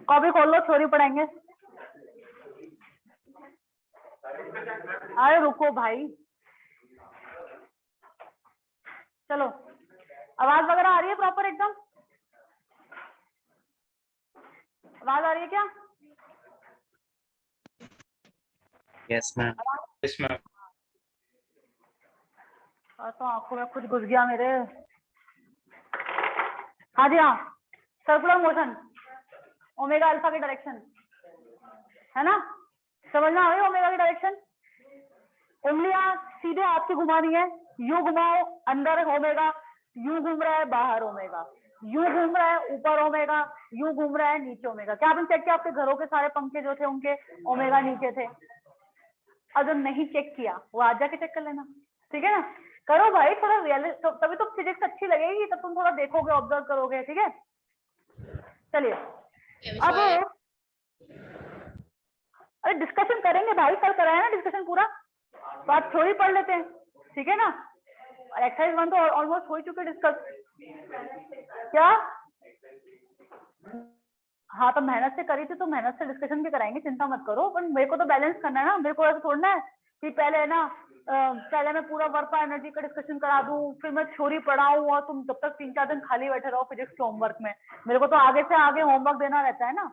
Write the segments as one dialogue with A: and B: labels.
A: Copy खोल लो, theory पढ़ाएंगे। अरे रुको भाई, चलो आवाज वगैरह आ रही है प्रॉपर एकदम? आवाज आ रही है क्या?
B: Yes ma'am. Yes ma'am.
A: तो आंखों में कुछ घुस गया मेरे। हाँ जी हाँ, सर्कुलर मोशन ओमेगा अल्फा की डायरेक्शन है ना, समझना आ रही है ओमेगा की डायरेक्शन। उंगलियां सीधे आपकी घुमानी है, यू घुमाओ अंदर ओमेगा, यू घूम रहा है बाहर ओमेगा, यू घूम रहा है ऊपर ओमेगा, यू घूम रहा है नीचे ओमेगा। क्या आपने चेक किया आपके घरों के सारे पंखे जो थे उनके ओमेगा नीचे थे? अगर नहीं चेक किया वो आज जाके चेक कर लेना, ठीक है ना। करो भाई थोड़ा रियलिस्ट, तभी तो फिजिक्स अच्छी लगेगी, तब तुम थोड़ा देखोगे ऑब्जर्व करोगे, ठीक है। चलिए अब अरे डिस्कशन करेंगे भाई, कल कराया ना डिस्कशन पूरा, तो आज थ्योरी पढ़ लेते हैं, ठीक है ना। एक्सरसाइज 1 तो ऑलमोस्ट हो चुके डिस्कस। क्या? हाँ तो मेहनत से करी थी तो मेहनत से डिस्कशन भी कराएंगे, चिंता मत करो। पर मेरे को तो बैलेंस करना है ना, मेरे को ऐसा छोड़ना है कि पहले है ना पहले मैं पूरा वर्क का एनर्जी का डिस्कशन करा दूं, फिर मैं थ्योरी पढ़ाऊं और तुम जब तक 3-4 दिन खाली बैठे रहो फिजिक्स के होमवर्क में। मेरे को तो आगे से आगे होमवर्क देना रहता है ना।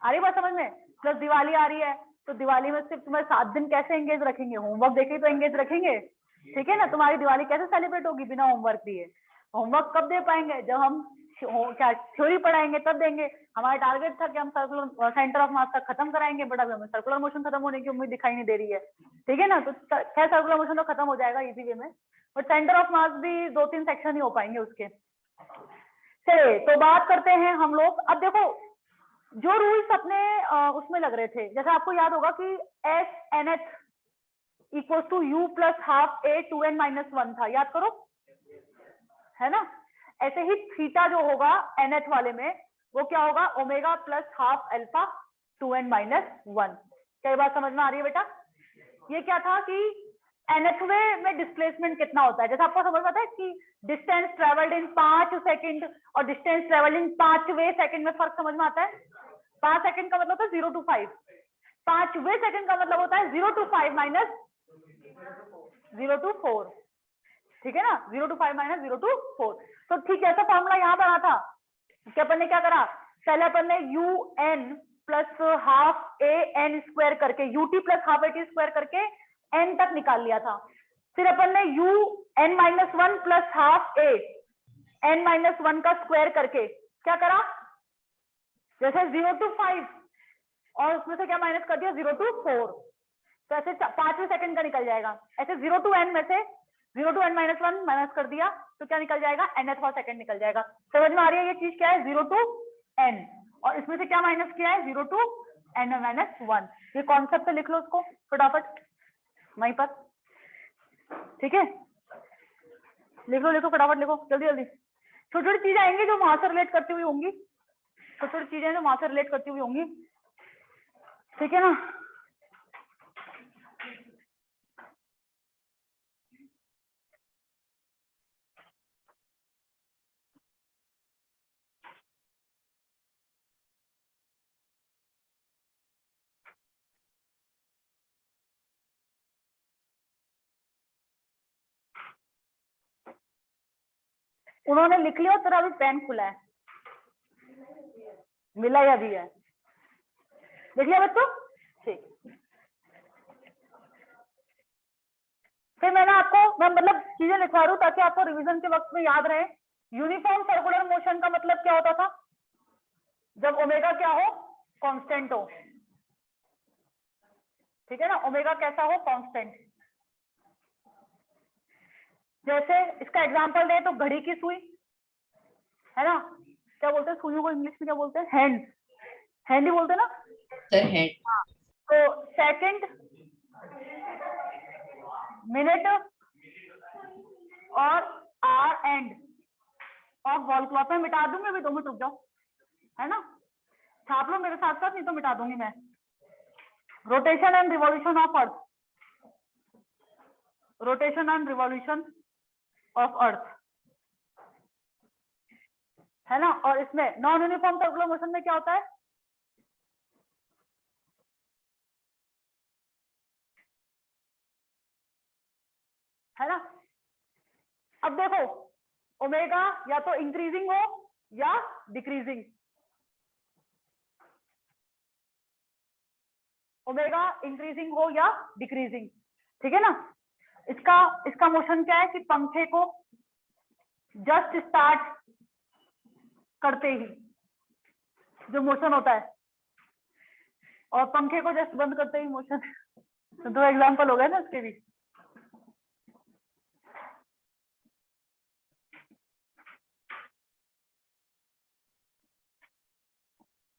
A: आ रही बात समझ में? प्लस दिवाली आ रही है, तो दिवाली में सिर्फ तुम्हें 7 दिन कैसे एंगेज रखेंगे? होमवर्क देके तो एंगेज रखेंगे, ठीक है ना। तुम्हारी दिवाली कैसे सेलिब्रेट होगी बिना होमवर्क दिए? होमवर्क कब दे पाएंगे? जब हम क्या थ्योरी पढ़ाएंगे तब देंगे। हमारा टारगेट था कि हम सर्कुलर सेंटर ऑफ मास तक खत्म कराएंगे, बट अभी हमें सर्कुलर मोशन खत्म होने की उम्मीद दिखाई नहीं दे रही है, ठीक है ना। तो खैर सर्कुलर मोशन तो खत्म हो जाएगा इजी वे में, बट सेंटर ऑफ मास भी 2-3 सेक्शन ही हो पाएंगे उसके। चलिए तो बात करते हैं हम लोग। अब देखो जो रूल्स अपने उसमें लग रहे थे, जैसे आपको याद होगा कि S N H equal to U plus half A 2n-1 था, याद करो, है ना। ऐसे ही थीटा जो होगा एनएच वाले में वो क्या होगा? Omega plus half alpha 2n-1। क्या बात समझ में आ रही है बेटा? ये क्या था कि एनएचवे में डिस्प्लेसमेंट कितना होता है, जैसे आपको समझ में आता है कि डिस्टेंस ट्रेवल्ड इन 5 सेकंड और डिस्टेंस ट्रेवल्ड इन 5वें सेकंड में फर्क समझ में आता है। 5 सेकंड का मतलब होता है 0 to 5, 5वें सेकंड का मतलब होता है 0 to 5 माइनस 0 to 4, ठीक है ना। 0 to 5 माइनस 0 to 4। तो ठीक है, ऐसा फॉर्मूला यहाँ बना था कि अपन ने क्या करा, पहले अपन ने u n plus half a n square करके u t plus half a t square करके एन तक निकाल लिया था। फिर अपन ने you n-1 plus half A n-1 का स्क्वायर करके क्या करा, जैसे 0 to 5 और उसमें से क्या माइनस कर दिया 0 to 4, तो ऐसे 5वें सेकंड का निकल जाएगा। ऐसे 0 to n में से 0 to n-1 माइनस कर दिया तो क्या निकल जाएगा? nth सेकंड निकल जाएगा। समझ में आ रही है ये चीज क्या है? 0 to n, और इसमें से क्या माइनस किया है? 0 to n-1। ये कॉन्सेप्ट लिख लो उसको फटाफट वहीं पर, ठीक है। लिख लो फटाफट लिखो, जल्दी जल्दी। छोटी छोटी चीजें आएंगी जो वहां से रिलेट करती हुई होंगी, छोटी छोटी चीजें जो वहां से रिलेट करती हुई होंगी, ठीक है ना। उन्होंने लिख लिया, तेरा अभी पेन खुला है, मिला या भी है? लिख लिया बच्चों? ठीक। फिर मैंने आपको मैं मतलब चीजें लिखवा रहा हूं ताकि आपको रिवीजन के वक्त में याद रहे। यूनिफॉर्म सर्कुलर मोशन का मतलब क्या होता था? जब ओमेगा क्या हो? कांस्टेंट हो, ठीक है ना। ओमेगा कैसा हो? कांस्टेंट। जैसे इसका एग्जांपल दे तो घड़ी की सुई, है ना, क्या बोलते हैं सुइयों को इंग्लिश में? क्या बोलते हैं? हैंड, हैंड ही बोलते हैं ना
C: सर हैंड।
A: हाँ, तो सेकंड, मिनट और आर एंड और वॉल क्लॉक में मिटा दूंगी, अभी 2 मिनट रुक जाओ, है ना। छाप लो मेरे साथ साथ, नहीं तो मिटा दूंगी मैं। Rotation and revolution of earth, rotation and revolution of earth, है ना। और इसमें नॉन यूनिफॉर्म सर्कुलर मोशन में क्या होता है? देखो ओमेगा या तो इंक्रीजिंग हो या डिक्रीजिंग, ओमेगा इंक्रीजिंग हो या डिक्रीजिंग, ठीक है ना। इसका मोशन क्या है कि पंखे को जस्ट स्टार्ट करते ही जो मोशन होता है और पंखे को जस्ट बंद करते ही मोशन, तो 2 एग्जांपल हो गए ना इसके भी।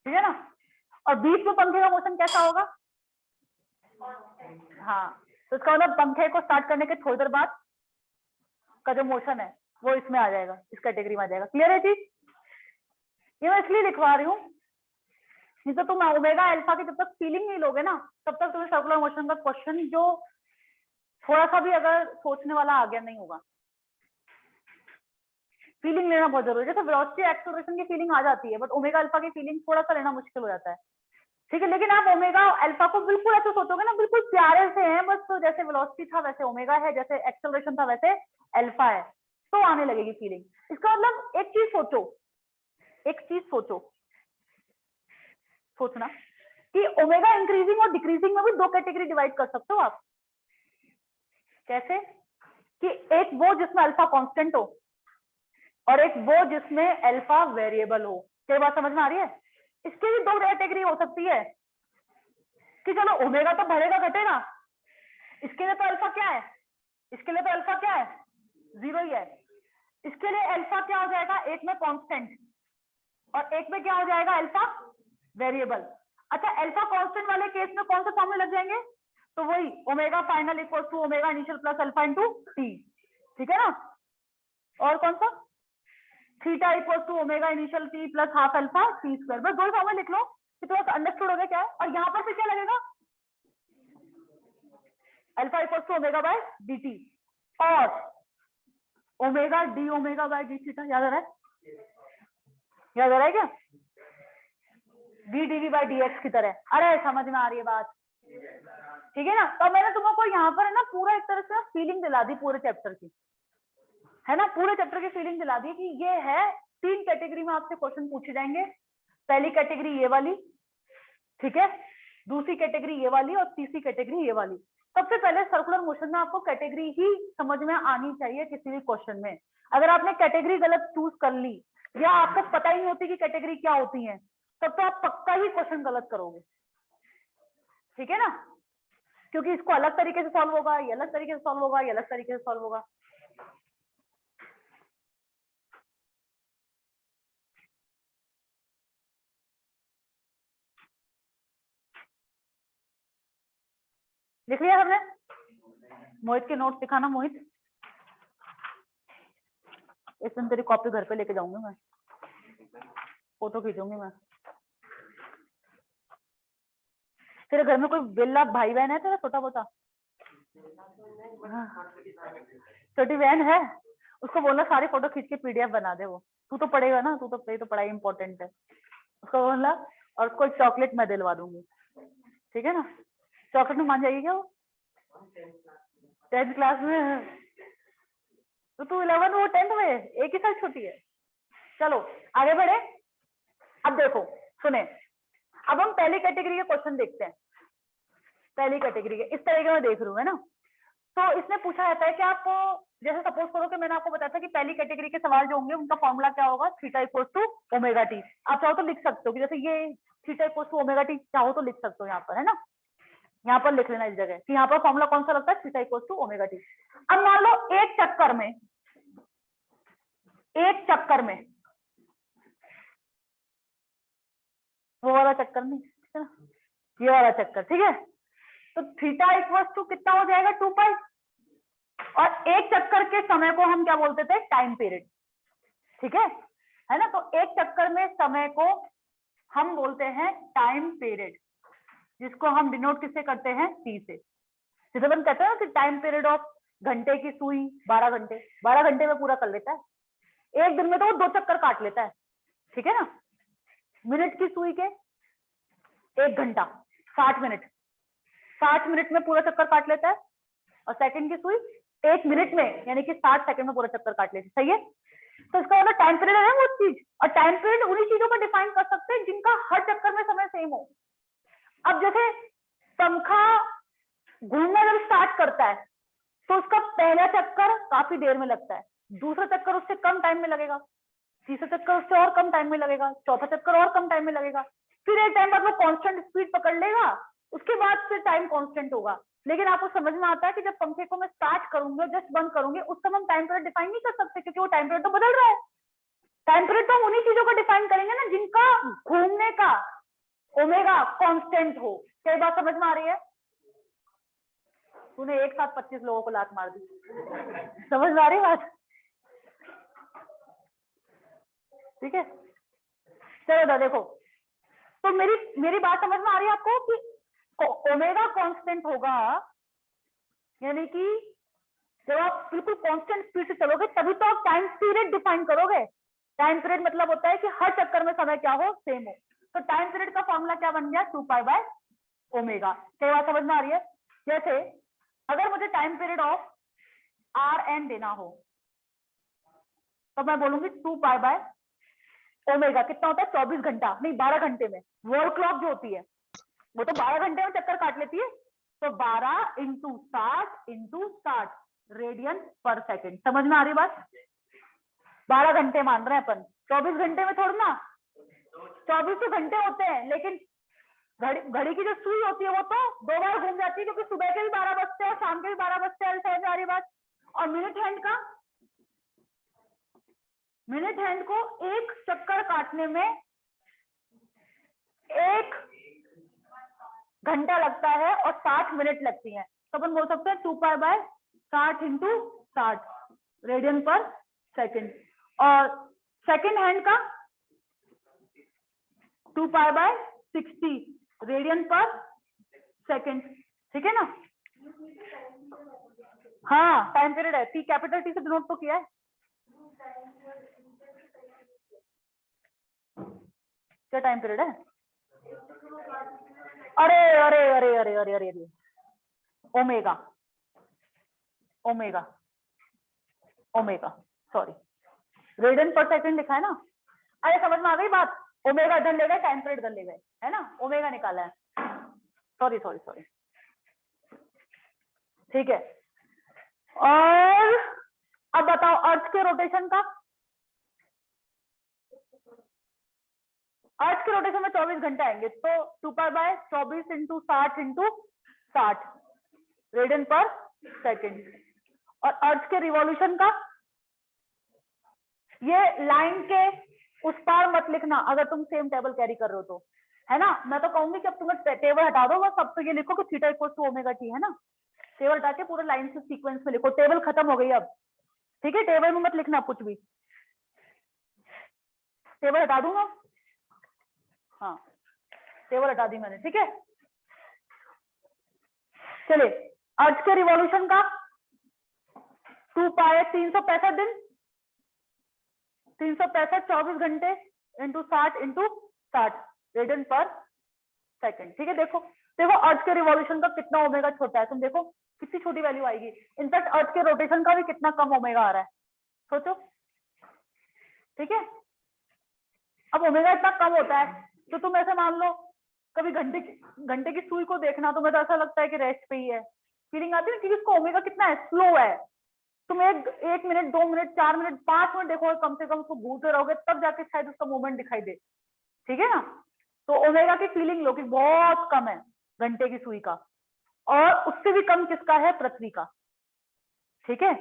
A: ठीक है ना। और बीच में पंखे का मोशन कैसा होगा? हाँ, तो इसका मतलब पंखे को स्टार्ट करने के थोड़ी देर बाद का जो मोशन है वो इसमें आ जाएगा, इस कैटेगरी में आ जाएगा। क्लियर है चीज? ये मैं इसलिए लिखवा रही हूँ, नहीं तो तुम ओमेगा अल्फा की जब तक फीलिंग नहीं लोगे ना तब तक तुम्हें सर्कुलर मोशन का क्वेश्चन जो थोड़ा सा भी अगर सोचने वाला आ गया नहीं होगा। फीलिंग लेना बहुत जरूरी है। जैसे वेलोसिटी एक्सेलरेशन की फीलिंग आ जाती है, बट ओमेगा अल्फा की फीलिंग थोड़ा सा लेना मुश्किल हो जाता है। ठीक है, लेकिन आप ओमेगा अल्फा को बिल्कुल ऐसे सोचोगे ना, बिल्कुल प्यारे से हैं बस, तो जैसे वेलोसिटी था वैसे ओमेगा है, जैसे एक्सेलरेशन था वैसे अल्फा है, तो आने लगेगी फीलिंग। इसका मतलब एक चीज सोचो, एक चीज सोचना कि ओमेगा इंक्रीजिंग और डिक्रीजिंग में भी 2 कैटेगरी डिवाइड कर सकते हो आप। कैसे? कि एक वो जिसमें अल्फा कांस्टेंट हो और एक वो जिसमें अल्फा वेरिएबल हो। क्या बात समझ में आ रही है? इसकी भी 2 कैटेगरी हो सकती है कि चलो ओमेगा तो बढ़ेगा घटेगा, इसके लिए तो अल्फा क्या है, इसके लिए तो अल्फा क्या है, 0 ही है। इसके लिए अल्फा क्या हो जाएगा, एक में कांस्टेंट और एक में क्या हो जाएगा, अल्फा वेरिएबल। अच्छा, अल्फा कांस्टेंट वाले केस में कौन से फॉर्मूले लग जाएंगे? तो वही omega final equal to omega initial plus alpha into T. ठीक है ना। और कौन सा? Theta equal to omega initial T plus half alpha T square. बस 2 फॉर्मूले लिख लो कि थोड़ा सा अंडरस्टूड हो गया क्या है। और यहाँ पर फिर क्या लगेगा, alpha equal to omega by D t और omega d omega by d theta. याद आ रहा है? याद आ रहा है क्या? D d v by d x की तरह। अरे समझ में आ रही है बात? ठीक है ना। तो मैंने तुमको यहाँ पर है ना पूरा एक तरह से फीलिंग दिला दी पूरे चैप्टर की, है ना, पूरे चैप्टर की फीलिंग दिला दी कि ये है 3 कैटेगरी में आपसे क्वेश्चन पूछे जाएंगे। पहली कैटेगरी ये वाली, ठीक है, दूसरी कैटेगरी ये वाली और तीसरी कैटेगरी ये वाली। सबसे पहले सर्कुलर मोशन में आपको कैटेगरी ही समझ में आनी चाहिए किसी भी क्वेश्चन में। अगर आपने कैटेगरी गलत चूज कर ली या आपको पता ही नहीं होती कि कैटेगरी क्या होती है, तब तो आप पक्का ही क्वेश्चन गलत करोगे। ठीक है ना, क्योंकि इसको अलग तरीके से सॉल्व होगा, ये अलग तरीके से सॉल्व होगा, ये अलग तरीके से सॉल्व होगा। लिख लिया हमने? मोहित के नोट्स दिखाना। मोहित, इस दिन तेरी कॉपी घर पे लेके जाऊंगी मैं, फोटो खींचूंगी मैं। तेरे घर में कोई बेला भाई बहन है तेरा छोटा मोटा? छोटी बहन है, उसको बोलना सारी फोटो खींच के पीडीएफ बना दे। वो तू तो पढ़ेगा ना, तू तो पढ़ाई इंपॉर्टेंट है, उसको बोलना। और उसको चॉकलेट मैं दिलवा दूंगी, ठीक है ना। चॉकलेट में मान जाएगी क्या वो? 10th क्लास में, तो तू 11 वो 10th में, एक ही साल छोटी है। चलो आगे बढ़े। अब देखो सुने, अब हम पहली कैटेगरी के क्वेश्चन देखते हैं। पहली कैटेगरी के इस तरीके में देख रही हूँ, है ना। तो इसमें पूछा जाता है कि आप जैसे सपोज करो कि मैंने आपको बताया था कि पहली कैटेगरी के सवाल जो होंगे उनका फॉर्मूला क्या होगा, theta equal to omega T. आप चाहो तो लिख सकते हो कि जैसे ये theta equal to omega T चाहो तो लिख सकते हो यहाँ पर, है ना। यहाँ पर लिख लेना इस जगह कि यहाँ पर फॉर्मूला कौन सा लगता है, theta equal to omega T. अब मान लो एक चक्कर में वो वाला चक्कर नहीं, ठीक है ना, ये वाला चक्कर, ठीक है। तो थीटा इक्वल टू कितना हो जाएगा, 2 पाई। और एक चक्कर के समय को हम क्या बोलते थे, टाइम पीरियड, ठीक है ना। तो एक चक्कर में समय को हम बोलते हैं टाइम पीरियड, जिसको हम डिनोट किससे करते हैं, टी से। जैसे हम कहते हैं कि टाइम पीरियड ऑफ घंटे की सुई 12 घंटे, 12 घंटे में पूरा कर लेता है। एक दिन में तो वो 2 चक्कर काट लेता है, ठीक है ना। मिनट की सुई के 1 घंटा 60 मिनट, 60 मिनट में पूरा चक्कर काट लेता है। और सेकंड की सुई 1 मिनट में, यानी कि 60 सेकंड में पूरा चक्कर काट लेती। सही है, तो इसका मतलब टाइम पीरियड है वो चीज, और टाइम पीरियड उन्हीं चीजों को डिफाइन कर सकते हैं जिनका हर चक्कर में समय सेम हो। अब जैसे पंखा घूमना जब स्टार्ट करता है तो उसका पहला चक्कर काफी देर में लगता है, दूसरा चक्कर उससे कम टाइम में लगेगा, तीसरा चक्कर उससे और कम टाइम में लगेगा, चौथा चक्कर और कम टाइम में लगेगा, फिर एक टाइम बाद वो कांस्टेंट स्पीड पकड़ लेगा, उसके बाद फिर टाइम कांस्टेंट होगा। लेकिन आपको समझ में आता है कि जब पंखे को मैं स्टार्ट करूंगा, जस्ट बंद करूंगे, उस समय हम टाइम पीरियड डिफाइन नहीं कर सकते, क्योंकि वो टाइम पीरियड तो बदल रहा है। टाइम पीरियड तो हम उन्हीं चीजों को डिफाइन करेंगे ना जिनका घूमने का ओमेगा कांस्टेंट हो। क्या बात समझ में आ रही है? तूने एक साथ 25 लोगों को लात मार दी, समझ में आ रही बात? ठीक है, चलो देखो, तो मेरी बात समझ में आ रही है आपको कि ओमेगा कांस्टेंट होगा, यानी कि जब आप बिल्कुल कांस्टेंट स्पीड से चलोगे तभी तो आप टाइम पीरियड डिफाइन करोगे। टाइम पीरियड मतलब होता है कि हर चक्कर में समय क्या हो, सेम हो। तो टाइम पीरियड का फॉर्मूला क्या बन गया, 2π/ω। क्या बात समझ में आ रही है? जैसे अगर मुझे टाइम पीरियड ऑफ Rn देना हो तो मैं बोलूंगी 2π/ω। कितना होता है, 24 घंटा नहीं 12 घंटे में। वर्ल्ड क्लॉक जो होती है वो तो 12 घंटे में चक्कर काट लेती है, तो 12 × 60 रेडियन पर सेकेंड। समझ में आ रही बात? 12 घंटे मान रहे हैं अपन, 24 घंटे में थोड़ा ना 24 घंटे होते हैं, लेकिन घड़ी की जो सुई होती है वो तो 2 बार घूम जाती है, क्योंकि सुबह के भी 12 बजते हैं और शाम के भी 12 बजते हैं। समझ आ रही बात? और मिनट हैंड को एक चक्कर काटने में 1 घंटा लगता है और 60 मिनट लगती है, तो अपन बोल सकते हैं 2π/60 × 60 रेडियन पर सेकेंड। और सेकेंड हैंड का 2π/60 रेडियन पर सेकेंड। ठीक है ना? हाँ, टाइम पीरियड है, टी कैपिटल टी से डिनोट तो किया है। क्या टाइम पीरियड है? अरे अरे अरे अरे अरे अरे अरे omega omega omega, sorry, radian पर सेकंड लिखा है ना। अरे समझ में आ गई बात? ओमेगा इधर ले गए, टाइम पीरियड इधर ले गए, है ना? ओमेगा निकाला है, सॉरी सॉरी सॉरी। ठीक है, और अब बताओ अर्थ के रोटेशन का। अर्थ के रोटेशन में 24 घंटे आएंगे, तो 2π/24 × 60 × 60 रेडियन पर सेकेंड। और अर्थ के रिवॉल्यूशन का, ये लाइन के उस पार मत लिखना अगर तुम सेम टेबल कैरी कर रहे हो तो, है ना? मैं तो कहूंगी कि अब तुम्हें टेबल हटा दो, बस अब तो ये लिखो कि theta equals to omega T, है ना? टेबल हटा के पूरे लाइन से सीक्वेंस में लिखो, टेबल खत्म हो गई अब। ठीक है, टेबल में मत लिखना कुछ भी, टेबल हटा दूंगा। हाँ, टेबल हटा दी मैंने। ठीक है, चलिए, अर्थ के रिवॉल्यूशन का 2π 365 दिन, 365 24 घंटे इंटू 60 × 60 रेडियन पर सेकेंड। ठीक है, देखो अर्थ के रिवॉल्यूशन का कितना ओमेगा छोटा है, तुम देखो कितनी छोटी वैल्यू आएगी। इनफैक्ट अर्थ के रोटेशन का भी कितना कम ओमेगा आ रहा है, सोचो। ठीक है, अब ओमेगा इतना कम होता है तो तुम ऐसे मान लो कभी घंटे की सुई को देखना, तुम्हें तो ऐसा लगता है कि रेस्ट पे ही है, फीलिंग आती है कि इसको ओमेगा कितना है, स्लो है। तुम 1 मिनट 2 मिनट 4 मिनट 5 मिनट देखो, कम से कम उसको घूमते रहोगे तब जाके शायद उसका मूवमेंट दिखाई दे। ठीक है ना? तो ओमेगा की फीलिंग लो कि बहुत कम है घंटे की सुई का, और उससे भी कम किसका है, पृथ्वी का। ठीक है,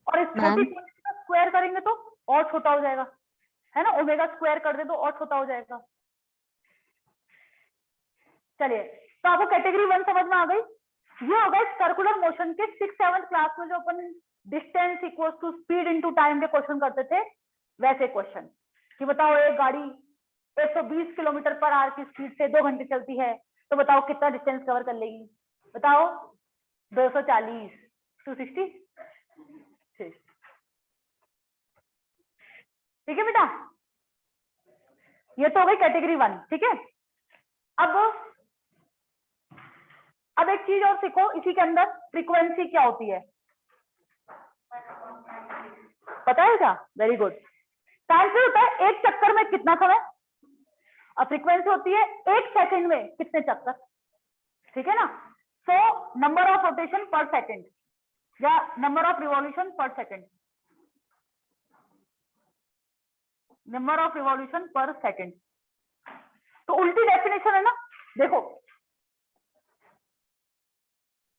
A: और इस छोटी का स्क्वायर करेंगे तो और छोटा हो जाएगा, है ना? ओमेगा स्क्वायर कर दे तो और छोटा हो जाएगा। चलिए, तो आपको कैटेगरी 1 समझ में आ गई। ये हो गए सर्कुलर मोशन के 6th-7th क्लास में जो अपन distance equals to speed into time के क्वेश्चन करते थे, वैसे क्वेश्चन कि बताओ एक गाड़ी 120 किलोमीटर पर आवर की स्पीड से 2 घंटे चलती है, तो बताओ कितना डिस्टेंस कवर कर लेगी? बताओ 240 260। ठीक है बेटा, ये तो हो गई कैटेगरी 1। ठीक है, अब अब एक चीज और सीखो इसी के अंदर, फ्रीक्वेंसी क्या होती है पता है क्या? Very good. टाइम पीरियड होता है एक चक्कर में कितना समय, और फ्रीक्वेंसी होती है एक सेकंड में कितने चक्कर, ठीक है ना? सो नंबर ऑफ रोटेशन पर सेकंड या नंबर ऑफ रिवॉल्यूशन पर सेकंड, नंबर ऑफ रिवॉल्यूशन पर सेकंड। तो उल्टी डेफिनेशन है ना, देखो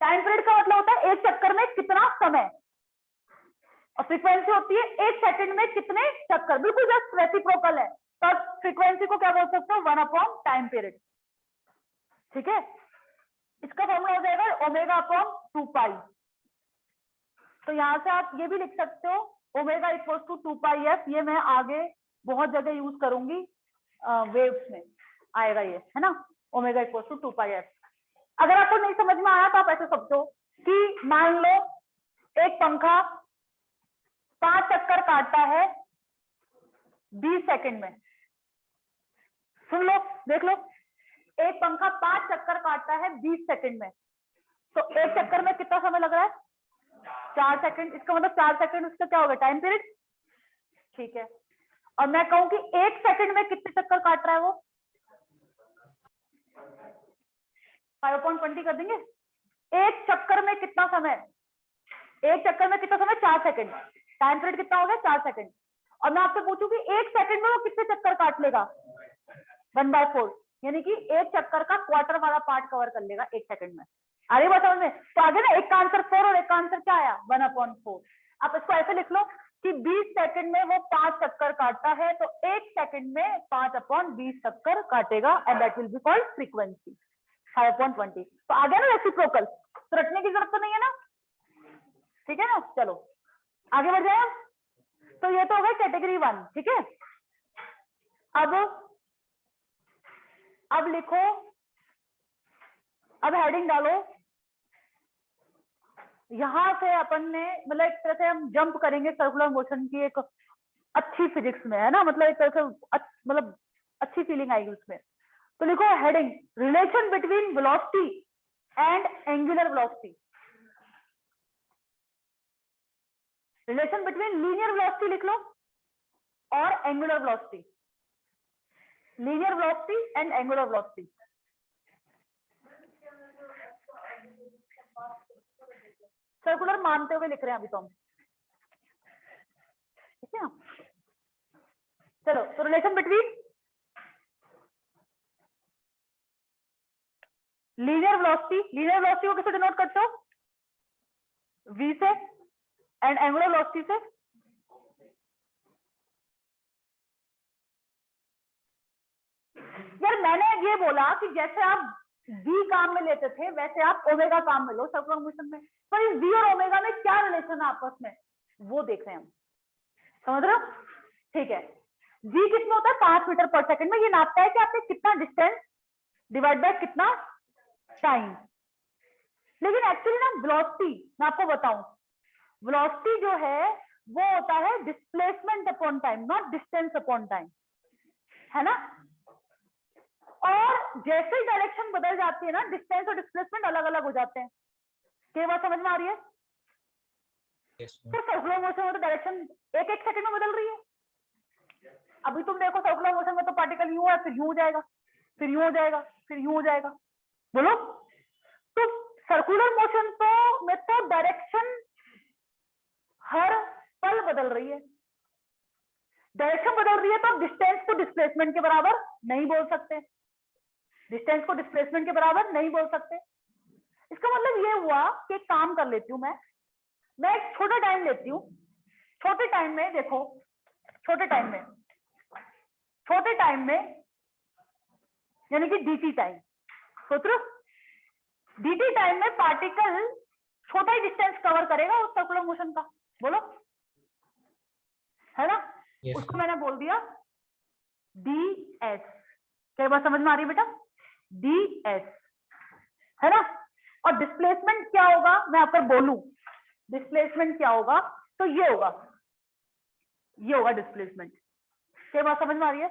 A: टाइम पीरियड का मतलब होता है एक चक्कर में कितना समय, और फ्रीक्वेंसी होती है एक सेकंड में कितने चक्कर, बिल्कुल जस्ट रेसिप्रोकल है। तो फ्रीक्वेंसी को क्या बोल सकते हो? 1 अपॉन टाइम पीरियड, ठीक है? इसका फॉर्मूला हो जाएगा ओमेगा अपॉन 2 पाई। तो यहां से आप ये भी लिख सकते हो omega equal to 2 pi F. ये मैं आगे बहुत जगह यूज करूंगी, वेव्स में आएगा ये, है ना? Omega equal to 2 pi F. अगर आपको नहीं समझ में आया तो आप ऐसे समझो कि मान लो एक पंखा 5 चक्कर काटता है 20 सेकंड में। सुन लो, देख लो, एक पंखा 5 चक्कर काटता है 20 सेकंड में, तो एक चक्कर में कितना समय लग रहा है? 4 सेकंड। इसका मतलब 4 सेकंड उसका क्या होगा? टाइम पीरियड, ठीक है? और मैं कहूं कि एक सेकंड में कितने चक्कर काट रहा है वो? 5/20 कर देंगे। एक चक्कर में कितना समय? एक चक्कर में कितना समय? 4 सेकंड। टाइम पीरियड कितना हो गया? 4 सेकंड। और मैं आपसे पूछूं कि एक सेकंड में वो कितने चक्कर काट लेगा? 1/4, यानी कि एक चक्कर का क्वार्टर वाला पार्ट कवर कर लेगा एक सेकंड में। आ रही बात समझ में? तो आगे ना एक का आंसर 4 और एक का आंसर क्या आया? 1/4। आप इसको ऐसे लिख लो कि 20 सेकंड में वो 5 चक्कर काटता है, तो एक सेकंड में 5/20 चक्कर काटेगा, and that will be called frequency 5/20। तो आ गया ना रेसिप्रोकल, तो रटने की जरूरत तो नहीं है ना, ठीक है ना? चलो आगे बढ़ जाए। तो ये तो हो गया कैटेगरी 1, ठीक है? अब लिखो, अब हेडिंग डालो। यहां से अपन ने मतलब एक तरह से हम जंप करेंगे सर्कुलर मोशन की एक अच्छी फिजिक्स में, है ना? मतलब एक तरह से मतलब अच्छी फीलिंग आएगी उसमें। तो लिखो heading, relation between velocity and angular velocity. Relation between linear velocity लिख लो और angular velocity, linear velocity and angular velocity. Circular मानते हुए लिख रहे हैं अभी तो हम, ठीक है? चलो, तो रिलेशन बिटवीन लीनियर वेलोसिटी को किससे डिनोट करते हो? v से, एंड एंगुलर वेलोसिटी से यार मैंने ये बोला कि जैसे आप v काम में लेते थे वैसे आप ओमेगा काम में लो सर्कुलर मोशन में। पर इस v और ओमेगा में क्या रिलेशन है आपस में, वो देख रहे हैं हम, समझ रहे हो? ठीक है, v कितना होता है? 5 मीटर पर सेकंड में। ये नापता है कि आपने कितना डिस्टेंस डिवाइड बाय कितना टाइम। लेकिन एक्चुअली ना वेलोसिटी, मैं आपको बताऊं, वेलोसिटी जो है वो होता है displacement upon time, not distance upon time, है ना? और जैसे ही डायरेक्शन बदल जाती है ना, डिस्टेंस और डिस्प्लेसमेंट अलग अलग हो जाते हैं। क्या बात समझ में आ रही है? तो सर्कुलर मोशन में तो डायरेक्शन एक एक सेकंड में बदल रही है। अभी तुम देखो सर्कुलर मोशन में तो पार्टिकल यूं है, फिर यूं हो जाएगा, फिर यूं हो जाएगा, फिर यूं हो जाएगा। बोलो, तो सर्कुलर मोशन तो में तो डायरेक्शन हर पल बदल रही है। डायरेक्शन बदल रही है तो डिस्टेंस को डिस्प्लेसमेंट के बराबर नहीं बोल सकते, डिस्टेंस को डिस्प्लेसमेंट के नहीं बोल सकते। इसका मतलब ये हुआ कि एक काम कर लेती हूं मैं एक छोटा टाइम लेती हूँ। छोटे टाइम में देखो, छोटे टाइम में यानी कि dt टाइम, सोच रहे हो dt टाइम में पार्टिकल छोटा ही डिस्टेंस कवर करेगा उस सर्कुलर मोशन का, बोलो, है ना? yes, उसको मैंने बोल दिया ds। क्या बात समझ में आ रही है बेटा? ds, है ना? और डिस्प्लेसमेंट क्या होगा मैं आपको बोलूं, डिस्प्लेसमेंट क्या होगा? तो ये होगा डिस्प्लेसमेंट। क्या बात समझ में आ रही है?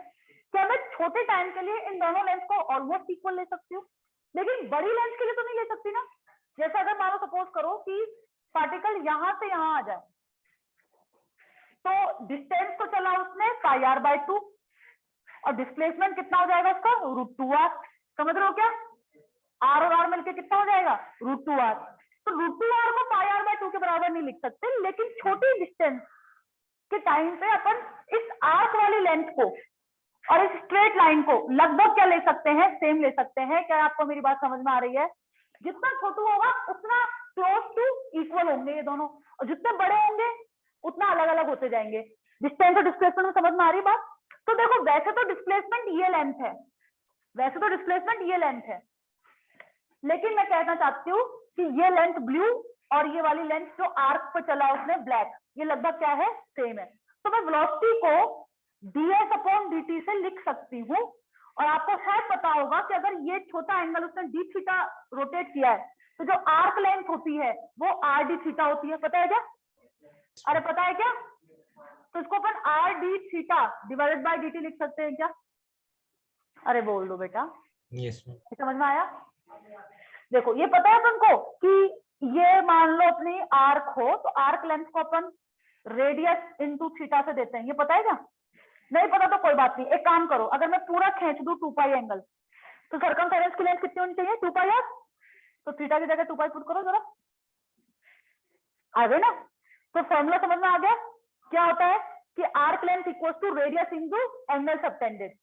A: क्या मैं छोटे टाइम के लिए इन दोनों लेंथ को ऑलमोस्ट इक्वल ले सकती हूँ? लेकिन बड़ी लेंथ के लिए तो नहीं ले सकती ना। जैसे अगर मानो सपोज करो कि पार्टिकल यहां से यहां आ जाए, तो डिस्टेंस को चला उसने πr/2 और डिस्प्लेसमेंट कितना हो जाएगा उसका √2r। समझ रहे हो क्या? r और r मिलके कितना हो जाएगा √2r। तो √2r को πr/2 के बराबर नहीं लिख सकते, लेकिन छोटी डिस्टेंस के टाइम पे अपन इस आर्क वाली लेंथ को और इस स्ट्रेट लाइन को लगभग क्या ले सकते हैं, सेम ले सकते हैं। क्या आपको मेरी बात समझ में आ रही है? जितना छोटू होगा उतना क्लोज टू इक्वल होंगे ये दोनों, और जितने बड़े होंगे उतना अलग अलग होते जाएंगे। डिस्टेंस और डिस्प्लेसमेंट में समझ में आ रही बात? तो देखो वैसे तो डिस्प्लेसमेंट ये लेंथ है, वैसे तो डिस्प्लेसमेंट ये लेंथ है, लेकिन मैं कहना चाहती हूँ कि ये लेंथ ब्लू और ये वाली लेंथ जो आर्क पे चला उसने ब्लैक, ये लगभग क्या है, सेम है। तो मैं वेलोसिटी को ds/dt से लिख सकती हूँ। और आपको शायद पता होगा कि अगर ये छोटा एंगल उसने d थीटा रोटेट किया है, तो जो आर्क लेंथ होती है वो r d थीटा होती है। पता है क्या? अरे पता है क्या? तो इसको अपन r d theta divided bye dt लिख सकते हैं क्या? अरे बोल दो बेटा।
B: Yes ma'am.
A: समझ में आया? देखो ये पता है अपन को कि ये मान लो अपनी आर्क हो, तो आर्क लेंथ को अपन रेडियस इनटू थीटा से देते हैं। ये पता है क्या? नहीं पता तो कोई बात नहीं, एक काम करो, अगर मैं पूरा खींच दूं 2π एंगल, तो सर्कमफेरेंस की लेंथ कितनी होनी चाहिए 2πr। तो थीटा की जगह 2π पुट करो जरा, आ गए ना? तो फॉर्मूला समझ में आ गया? क्या होता है कि arc length equals to radius into angle subtended.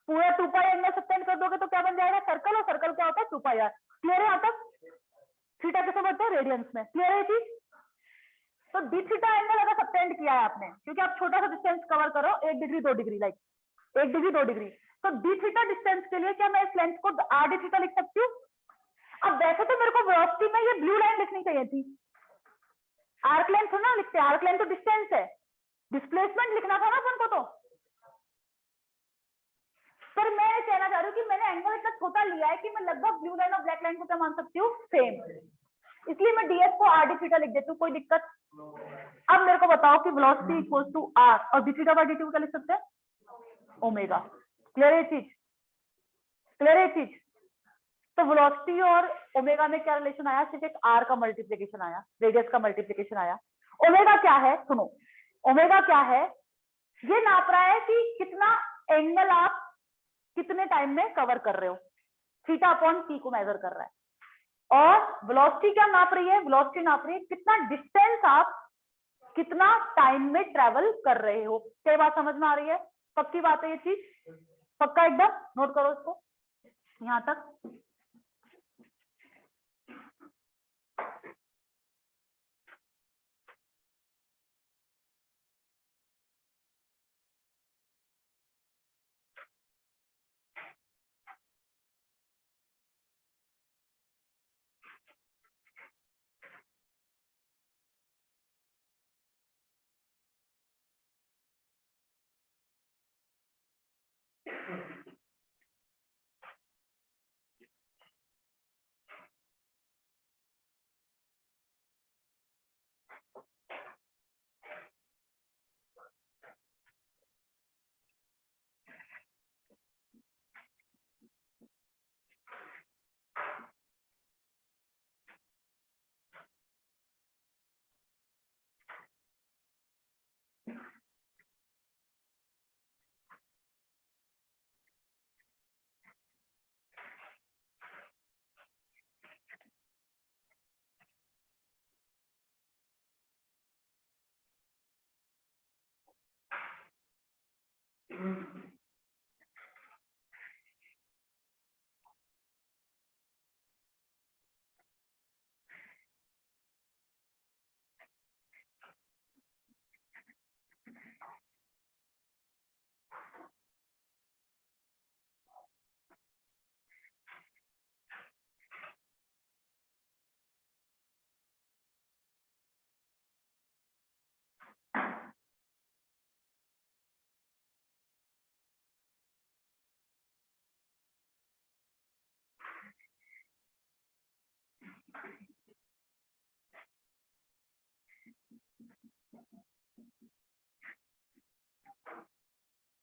A: पूरा 2π एंगल सबटेंड कर दोगे तो क्या बन जाएगा, सर्कल, और सर्कल क्या होता है 2πr। क्लियर है? यहाँ तक थीटा कैसे बढ़ता है, रेडियंस में। क्लियर है चीज? तो डी थीटा एंगल अगर सबटेंड किया है आपने, क्योंकि आप छोटा सा डिस्टेंस कवर करो, 1 degree 2 degree, like 1 degree 2 degree, तो डी थीटा डिस्टेंस के लिए क्या मैं इस लेंथ को आर डी थीटा लिख सकती हूँ? अब वैसे तो मेरे को वेलोसिटी में ये ब्लू लाइन लिखनी चाहिए थी, आर्क लेंथ थोड़ा ना लिखते, आर्क लेंथ तो डिस्टेंस है, डिस्प्लेसमेंट लिखना था ना अपन को। तो पर मैं ये कहना चाह रही हूँ कि मैंने एंगल इतना छोटा लिया है कि मैं लगभग ब्लू लाइन और ब्लैक लाइन को क्या मान सकती हूँ, सेम, इसलिए मैं ds को r d थीटा लिख देती हूँ। कोई दिक्कत? अब मेरे को बताओ कि वेलोसिटी इक्वल्स टू r और d थीटा बाय dt को क्या लिख सकते हैं, ओमेगा। क्लियर है चीज? क्लियर है चीज? तो वेलोसिटी और ओमेगा में क्या रिलेशन आया, सिर्फ एक r का मल्टीप्लीकेशन आया, रेडियस का मल्टीप्लीकेशन आया। ओमेगा क्या है, सुनो, ओमेगा क्या है, ये नाप रहा है कि कितना एंगल आप कितने टाइम में कवर कर रहे हो, थीटा अपॉन t को मेजर कर रहा है। और वेलोसिटी क्या नाप रही है, वेलोसिटी नाप रही है कितना डिस्टेंस आप कितना टाइम में ट्रेवल कर रहे हो। क्या बात समझ में आ रही है? पक्की बात है ये चीज? पक्का एकदम? नोट करो इसको यहां तक।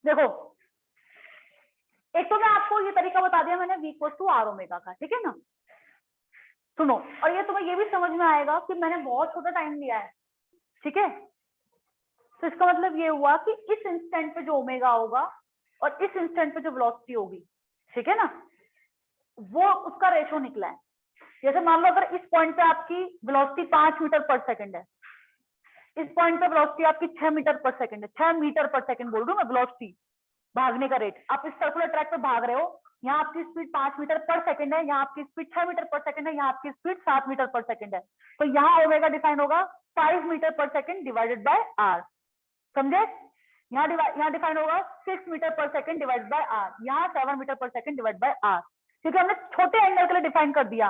A: देखो एक तो मैं आपको ये तरीका बता दिया मैंने, v equals to r omega का, ठीक है ना। सुनो, और ये तुम्हें ये भी समझ में आएगा कि मैंने बहुत छोटा टाइम लिया है, ठीक है। तो इसका मतलब ये हुआ कि इस इंस्टेंट पे जो ओमेगा होगा और इस इंस्टेंट पे जो वेलोसिटी होगी, ठीक है ना, वो उसका रेशो निकला है। जैसे मान लो अगर इस पॉइंट पे आपकी वेलोसिटी 5 मीटर पर सेकंड है, इस पॉइंट पे वेलोसिटी आपकी 6 मीटर पर सेकंड है, 6 मीटर पर सेकंड बोल रही हूँ मैं, वेलोसिटी भागने का रेट। आप इस सर्कुलर ट्रैक पे भाग रहे हो, यहाँ आपकी स्पीड 5 मीटर पर सेकंड है, यहाँ आपकी स्पीड 6 मीटर पर सेकंड है, यहाँ आपकी स्पीड 7 मीटर पर सेकंड है। तो यहाँ ओमेगा डिफाइन होगा 5 मीटर पर सेकंड डिवाइडेड बाय आर, समझे। यहाँ डिफाइन होगा 6 मीटर पर सेकंड डिवाइडेड बाय आर, यहाँ 7 मीटर पर सेकंड डिवाइड बाय आर, क्योंकि हमने छोटे एंगल के लिए डिफाइन कर दिया।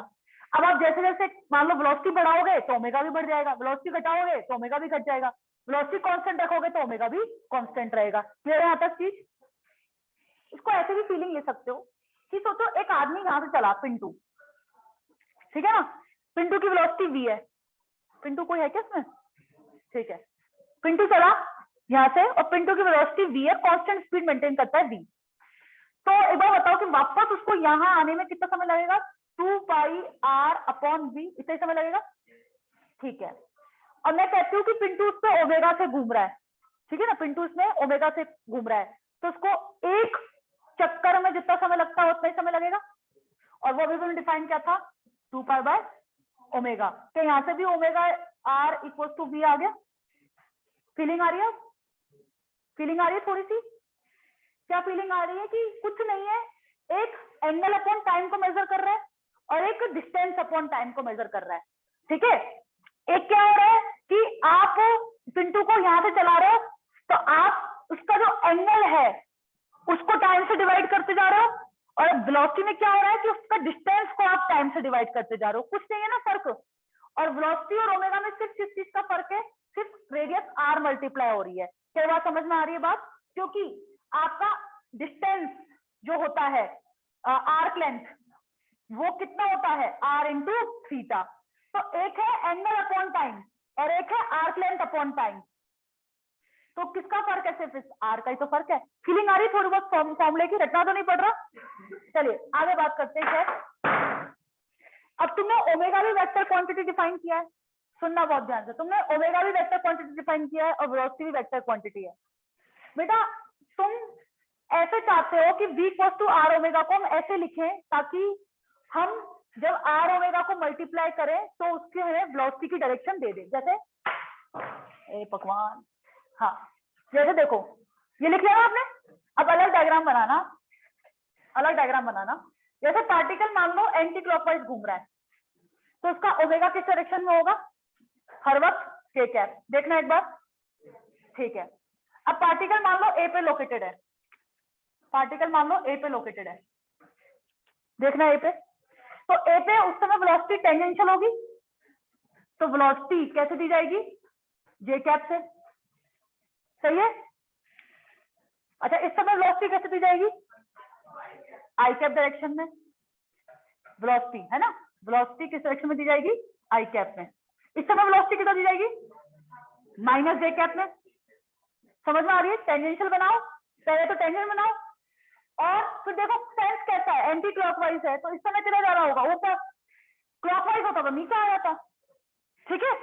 A: अब आप जैसे जैसे मान लो वेलोसिटी बढ़ाओगे तो ओमेगा भी बढ़ जाएगा, वेलोसिटी घटाओगे तो ओमेगा भी घट जाएगा, वेलोसिटी कांस्टेंट रखोगे तो ओमेगा भी कांस्टेंट रहेगा। क्लियर है यहाँ तक चीज। इसको ऐसे भी फीलिंग ले सकते हो कि सोचो एक आदमी यहाँ से चला पिंटू, ठीक है ना, पिंटू की वेलोसिटी v है, पिंटू कोई है क्या इसमें, ठीक है, पिंटू चला यहाँ से और पिंटू की वेलोसिटी v है, कांस्टेंट स्पीड मेंटेन करता है v। तो एक बार बताओ कि वापस उसको यहाँ आने में कितना समय लगेगा, 2 पाई r अपॉन v, इतना ही समय लगेगा, ठीक है। और मैं कहती हूँ कि पिंटू उस पे ओमेगा से घूम रहा है, ठीक है ना, पिंटू उसमें ओमेगा से घूम रहा है, तो उसको एक चक्कर में जितना समय लगता है उतना ही समय लगेगा। और वो भी डिफाइन क्या था, 2 पाई बाय ओमेगा। तो यहाँ से भी omega r equal to v आ गया। फीलिंग आ रही है, फीलिंग आ रही है थोड़ी सी, क्या फीलिंग आ रही है कि कुछ नहीं है, एक एंगल अपॉन टाइम को मेजर कर रहा है और एक डिस्टेंस अपॉन टाइम को मेजर कर रहा है, ठीक है। एक क्या हो रहा है कि आप पिंटू को यहाँ से चला रहे हो तो आप उसका जो एंगल है उसको टाइम से डिवाइड करते जा रहे हो, और वेलोसिटी में क्या हो रहा है कि उसका डिस्टेंस को आप टाइम से डिवाइड करते जा रहे हो, कुछ नहीं है ना फर्क। और वेलोसिटी और ओमेगा में सिर्फ किस चीज का फर्क है, सिर्फ रेडियस r मल्टीप्लाई हो रही है। क्या बात समझ में आ रही है बात, क्योंकि आपका डिस्टेंस जो होता है आर्क लेंथ, वो कितना होता है r इंटू थीटा। तो एक है एंगल अपॉन टाइम और एक है आर्क लेंथ अपॉन टाइम, तो किसका फर्क है, सिर्फ इस r का ही तो फर्क है। फीलिंग आ रही थोड़ी बहुत फॉर्मूले की, रटना तो नहीं पड़ रहा। चलिए आगे बात करते हैं। अब तुमने ओमेगा भी वेक्टर क्वांटिटी डिफाइन किया है, सुनना बहुत ध्यान से, तुमने ओमेगा भी वेक्टर क्वांटिटी डिफाइन किया है और वेलोसिटी भी वेक्टर क्वांटिटी है। बेटा तुम ऐसे चाहते हो कि v equals to r omega को हम ऐसे लिखें ताकि हम जब r ओमेगा को मल्टीप्लाई करें तो उसके हमें वेलोसिटी की डायरेक्शन दे दे। जैसे ए पकवान, हाँ जैसे देखो ये लिख लिया आपने। अब अलग डायग्राम बनाना, अलग डायग्राम बनाना। जैसे पार्टिकल मान लो एंटी क्लॉकवाइज घूम रहा है तो उसका ओमेगा किस डायरेक्शन में होगा, हर वक्त k कैप। देखना एक बार, ठीक है। अब पार्टिकल मान लो ए पे लोकेटेड है, पार्टिकल मान लो ए पे लोकेटेड है, देखना ए पे, तो ए पे उस समय वेलोसिटी टेंजेंशियल होगी, तो वेलोसिटी कैसे दी जाएगी, जे कैप से, सही है। अच्छा इस समय वेलोसिटी कैसे दी जाएगी, आई कैप डायरेक्शन में वेलोसिटी है ना, वेलोसिटी किस डायरेक्शन में दी जाएगी, आई कैप में। इस समय वेलोसिटी कितना दी जाएगी, माइनस जे कैप में। समझ में आ रही है, टेंजेंशियल बनाओ, पहले तो टेंजेंट बनाओ और फिर देखो सेंस कैसा है, एंटी क्लॉकवाइज है तो इस समय किधर जा रहा होगा, ऊपर, क्लॉकवाइज होता तो नीचे आ जाता, ठीक है।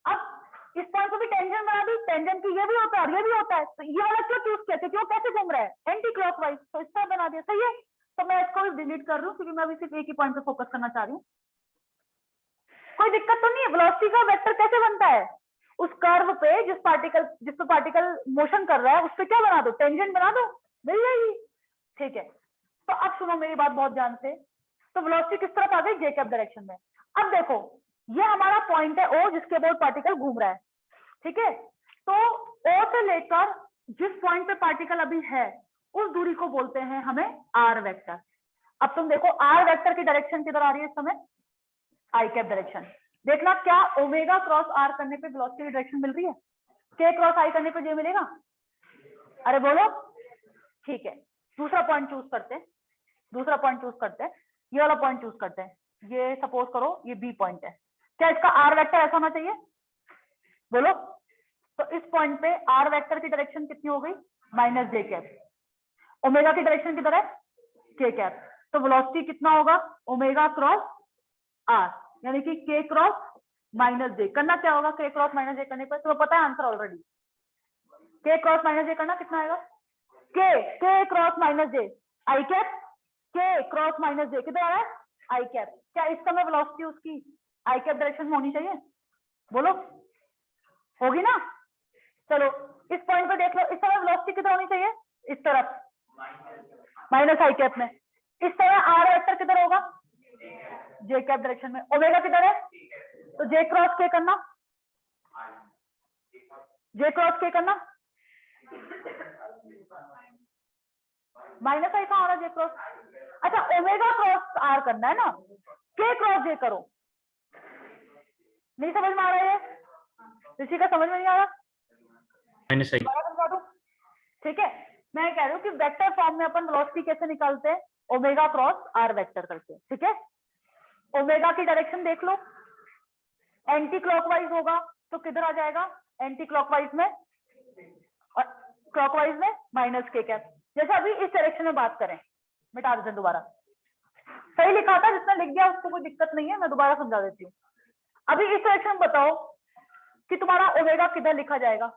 A: अब इस पॉइंट को भी टेंजेंट बना दी, टेंजेंट की ये भी होता है और ये भी होता है, तो ये वाला क्यों चूज किया, क्योंकि वो कैसे घूम रहा है, एंटी क्लॉकवाइज, तो इस तरह बना दिया, सही है। तो मैं इसको भी डिलीट कर रही हूँ क्योंकि मैं अभी सिर्फ एक ही पॉइंट पे फोकस करना चाह रही हूँ। कोई दिक्कत तो नहीं है। वेलोसिटी का वेक्टर कैसे बनता है, उस कर्व पे जिस पे पार्टिकल मोशन कर रहा है उस पे क्या बना दो, टेंजेंट बना दो, मिल जाएगी, ठीक है। तो अब सुनो मेरी बात बहुत ध्यान से, तो वेलोसिटी किस तरफ आ गई, जे कैप डायरेक्शन में। अब देखो ये हमारा पॉइंट है ओ जिसके अबाउट पार्टिकल घूम रहा है, ठीक है। तो ओ से लेकर जिस पॉइंट पे पार्टिकल अभी है उस दूरी को बोलते हैं हमें आर वेक्टर। अब तुम देखो आर वेक्टर की डायरेक्शन किधर आ रही है इस समय, आई कैप डायरेक्शन। देखना क्या ओमेगा क्रॉस आर करने पे वेलोसिटी की डायरेक्शन मिल रही है, के क्रॉस आई करने पे जे मिलेगा, अरे बोलो, ठीक है। दूसरा पॉइंट चूज करते हैं, दूसरा पॉइंट चूज करते हैं, ये वाला पॉइंट चूज करते हैं। ये सपोज करो ये बी पॉइंट है, क्या इसका आर वेक्टर ऐसा होना चाहिए, बोलो। तो इस पॉइंट पे आर वेक्टर की डायरेक्शन कितनी हो गई, माइनस जे कैप। ओमेगा की डायरेक्शन किधर है, के कैप, तो वेलोसिटी कितना होगा, ओमेगा क्रॉस आर, यानी कि के क्रॉस माइनस जे। करना क्या होगा, के क्रॉस माइनस जे करने पर तुम्हें पता है आंसर ऑलरेडी, के क्रॉस माइनस जे करना कितना आएगा, के क्रॉस माइनस जे आई कैप, के क्रॉस माइनस जे किधर आ रहा है, आई कैप। क्या इस समय वेलोसिटी उसकी आई कैप डायरेक्शन में होनी चाहिए, बोलो होगी ना। चलो इस पॉइंट पे देख लो, इस तरह वेलोसिटी किधर होनी चाहिए, इस तरफ माइनस आई कैप में। इस तरह आर वेक्टर किधर होगा, जे कैप डायरेक्शन में। ओमेगा किधर है, तो जे क्रॉस के करना, जे क्रॉस के करना, माइनस आई कहां आ रहा है, जे क्रॉस, अच्छा ओमेगा क्रॉस आर करना है ना, के क्रॉस जे करो। नहीं समझ में आ रहा है, ऋषि का समझ में नहीं आ रहा,
B: माइनस आई,
A: समझा दूं, ठीक है। मैं कह रही हूँ कि वेक्टर फॉर्म में अपन वेलोसिटी कैसे निकालते हैं, ओमेगा क्रॉस आर वेक्टर करके, ठीक है। ओमेगा की डायरेक्शन देख लो, एंटी क्लॉकवाइज होगा तो किधर आ जाएगा, एंटी क्लॉकवाइज में, और क्लॉकवाइज में माइनस के कैप। जैसे अभी इस डायरेक्शन में बात करें, मिटा देते हैं दोबारा, सही लिखा था जिसने लिख दिया उसको कोई दिक्कत नहीं है, मैं दोबारा समझा देती हूँ। अभी इस डायरेक्शन में बताओ कि तुम्हारा ओमेगा किधर लिखा जाएगा,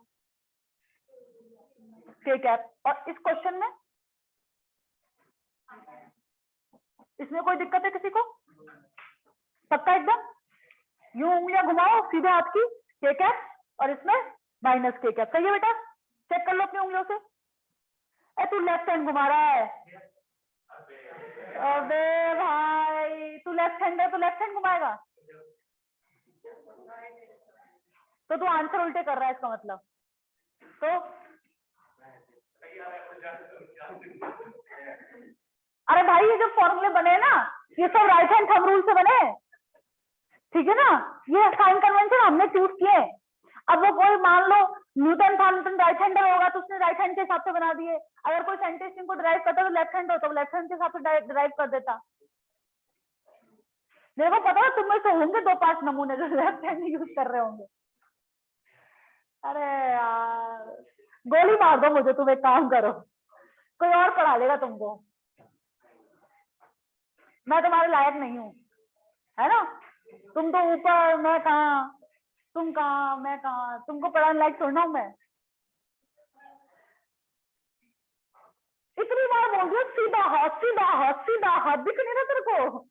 A: के कैप। और इस क्वेश्चन में इसमें कोई दिक्कत है किसी को, पक्का एकदम, यूं उंगलियां घुमाओ सीधे हाथ की, के कैप, और इसमें माइनस के कैप, सही है बेटा, चेक कर लो अपनी उंगलियों से। तू लेफ्ट हैंड घुमा रहा है, अबे भाई तू लेफ्ट हैंड है तो लेफ्ट हैंड घुमाएगा, तो तू आंसर उल्टे कर रहा है इसका मतलब। तो अरे भाई ये जो फॉर्मूले बने ना, ये सब राइट हैंड थंब रूल से बने, ठीक है ना, ये साइन कन्वेंशन हमने चूज किए। अब वो कोई मान लो न्यूटन था, न्यूटन राइट हैंडर होगा तो उसने राइट हैंड के हिसाब से बना दिए। अगर कोई सेंटेंस को ड्राइव करता तो लेफ्ट हैंड होता, लेफ्ट हैंड के हिसाब से ड्राइव कर देता। मेरे को पता है तुम में से होंगे 2-5 नमूने जो लेफ्ट हैंड यूज कर रहे होंगे। अरे यार गोली मार दो मुझे, तुम एक काम करो, कोई और पढ़ा लेगा तुमको, मैं तुम्हारे लायक नहीं हूँ, है ना। तुम तो ऊपर, मैं कहाँ, तुम कहाँ मैं कहाँ, तुमको पढ़ाने लायक छोड़ना हूँ मैं। इतनी बार बोल रही हूँ सीधा हाथ, सीधा हाथ, सीधा हाथ, दिख नहीं रहा तेरे को।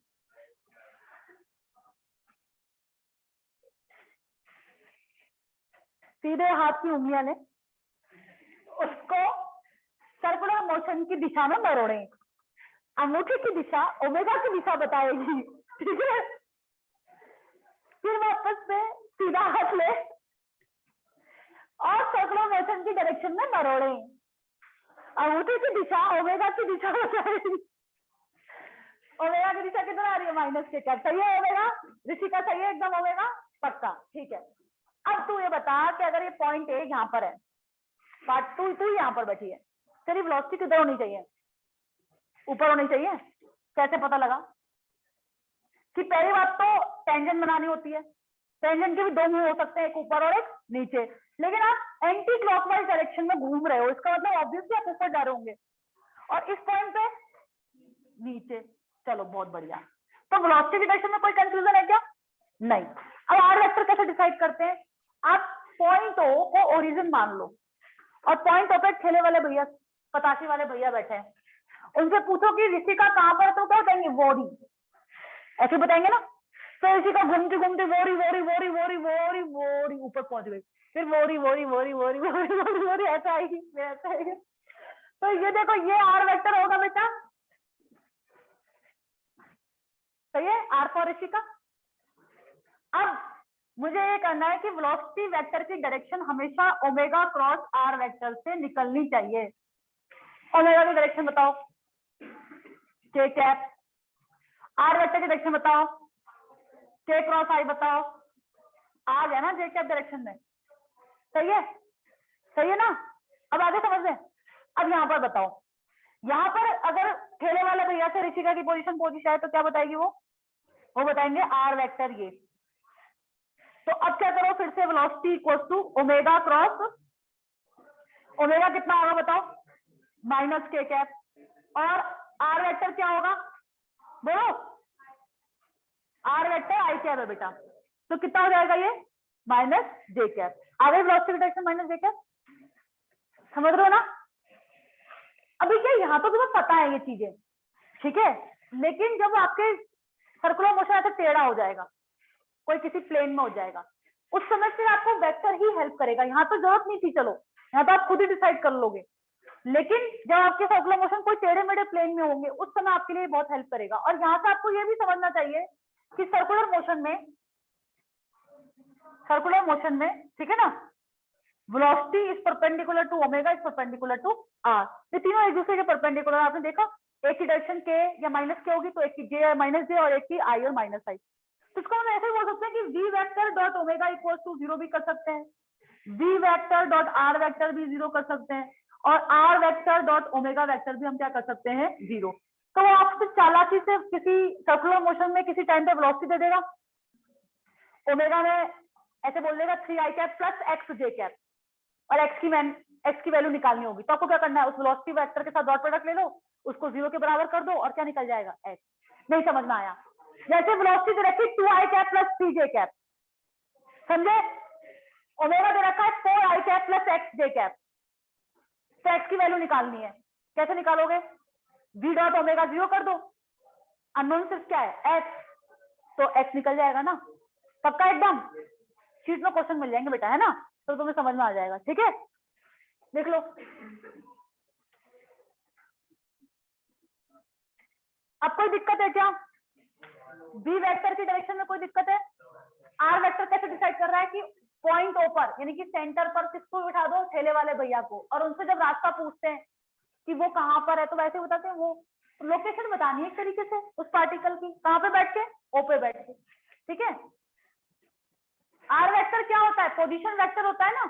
A: सीधे हाथ की उंगलियां ले, उसको सर्कुलर मोशन की दिशा में मरोड़े, अंगूठे की दिशा ओमेगा की दिशा बताएगी, ठीक है। फिर वापस से सीधा हाथ ले और सर्कुलर मोशन की डायरेक्शन में मरोड़े, अंगूठे की दिशा ओमेगा की दिशा बताएगी। ओमेगा की दिशा किधर आ रही है, माइनस के कैप, सही है ओमेगा, ऋषि का सही है एकदम, ओमेगा पक्का, ठीक है। अब तू ये बता कि अगर ये पॉइंट ए यहाँ पर है, पार्ट तू यहाँ पर बैठी है, तेरी वेलोसिटी किधर होनी चाहिए, ऊपर होनी चाहिए। कैसे पता लगा कि पहली बात तो टेंजेंट बनानी होती है, टेंजेंट के भी 2 मुंह हो सकते हैं, एक ऊपर और एक नीचे, लेकिन आप एंटी क्लॉकवाइज डायरेक्शन में घूम रहे हो, इसका मतलब ऑब्वियसली आप ऊपर जा रहे होंगे, और इस पॉइंट पे नीचे। चलो बहुत बढ़िया, तो वेलोसिटी की डायरेक्शन में कोई कंफ्यूजन है क्या, नहीं। अब आर वेक्टर कैसे डिसाइड करते हैं, आप पॉइंट ओ को ओरिजिन मान लो, और पॉइंट ओ पे ठेले वाले भैया, पताशी वाले भैया बैठे हैं, उनसे पूछो कि ऋषि का कहां पर, तो क्या कहेंगे, वोरी, ऐसे बताएंगे ना। तो ऋषि का घूमती घूमती वोरी वोरी वोरी वोरी वोरी वोरी ऊपर पहुंच गई, फिर वोरी वोरी वोरी वोरी वोरी वोरी वोरी ऐसा आएगी, ऐसा आएगी। तो ये देखो, ये आर वेक्टर होगा बेटा, सही है, आर फॉर ऋषि का। अब मुझे ये करना है कि वेलोसिटी वेक्टर की डायरेक्शन हमेशा ओमेगा क्रॉस आर वेक्टर से निकलनी चाहिए। ओमेगा की डायरेक्शन बताओ, के कैप, आर वेक्टर की डायरेक्शन बताओ, के क्रॉस आई बताओ, आ गया ना जे कैप डायरेक्शन में, सही है, सही है ना। अब आगे समझ लें। अब यहाँ पर बताओ, यहाँ पर अगर ठेले वाले भैया से ऋषिका की पोजीशन पूछी है तो क्या बताएगी वो बताएंगे आर वेक्टर ये। तो अब क्या करो, फिर से velocity equal to omega cross, omega कितना होगा बताओ, माइनस के कैप, और आर वेक्टर क्या होगा बोलो, आर वेक्टर आई कैप है बेटा, तो कितना हो जाएगा ये माइनस जे कैप। आगे वेलोसिटी की डायरेक्शन माइनस जे कैप, समझ रहे हो ना। अभी क्या यहाँ तो तुम्हें पता है ये चीजें, ठीक है, लेकिन जब आपके सर्कुलर मोशन ऐसे टेढ़ा हो जाएगा, कोई किसी प्लेन में हो जाएगा, उस समय फिर आपको वेक्टर ही हेल्प करेगा। यहाँ तो जरूरत नहीं थी, चलो यहाँ तो आप खुद ही डिसाइड कर लोगे, लेकिन जब आपके सर्कुलर मोशन कोई टेढ़े मेढ़े प्लेन में होंगे उस समय आपके लिए बहुत हेल्प करेगा। और यहाँ से आपको ये भी समझना चाहिए कि सर्कुलर मोशन में ठीक है ना, velocity is perpendicular to omega is perpendicular to R, ये तीनों एक दूसरे के परपेंडिकुलर। आपने देखा एक की डायरेक्शन के या माइनस के होगी तो एक की जे माइनस जे और एक की आई और माइनस आई, तो इसको हम ऐसे बोल सकते हैं कि V vector dot omega equal to 0 भी कर सकते हैं, V vector dot R vector भी 0 कर सकते हैं, और R vector dot omega vector भी हम क्या कर सकते हैं 0। तो वो आपसे चालाकी से किसी सर्कुलर मोशन में किसी टाइम पे वेलोसिटी दे देगा, ओमेगा में ऐसे बोल देगा 3i कैप प्लस एक्स जे कैप, और एक्स की वैल्यू निकालनी होगी, तो आपको क्या करना है, उस वेलोसिटी वेक्टर के साथ डॉट प्रोडक्ट ले लो, उसको 0 के बराबर कर दो और क्या निकल जाएगा एक्स। नहीं समझ में आया, जैसे वेलोसिटी दे रखी 2i cap plus 3j cap, समझे, ओमेगा दे रखा है 4i कैप प्लस एक्स जे कैप, तो एक्स की वैल्यू निकालनी है, कैसे निकालोगे, v डॉट ओमेगा 0 कर दो, अननोन सिर्फ क्या है एक्स, तो एक्स निकल जाएगा ना, पक्का एकदम, शीट में क्वेश्चन मिल जाएंगे बेटा, है ना, तो तुम्हें समझ में आ जाएगा, ठीक है, देख लो। अब कोई दिक्कत है क्या, बी वेक्टर की डायरेक्शन में कोई दिक्कत है, आर वेक्टर कैसे डिसाइड कर रहा है कि पॉइंट ओ पर यानी कि सेंटर पर किसको बिठा दो, ठेले वाले भैया को, और उनसे जब रास्ता पूछते हैं कि वो कहाँ पर है तो वैसे बताते हैं, वो लोकेशन बतानी है एक तरीके से उस पार्टिकल की, कहाँ पे बैठ के, ओ पे बैठ के, ठीक है। आर वेक्टर क्या होता है, पोजीशन वेक्टर होता है ना,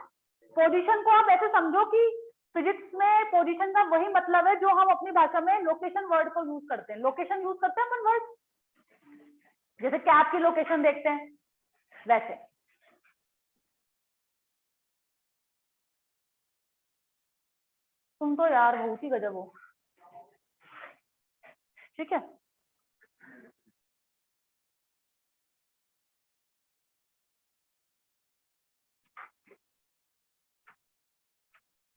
A: पोजीशन को आप ऐसे समझो कि फिजिक्स में पोजीशन का वही मतलब है जो हम अपनी भाषा में लोकेशन वर्ड को यूज करते हैं, लोकेशन यूज करते हैं अपन वर्ड, जैसे कैब की लोकेशन देखते हैं वैसे। तुम तो यार बहुत ही गजब हो, ठीक है।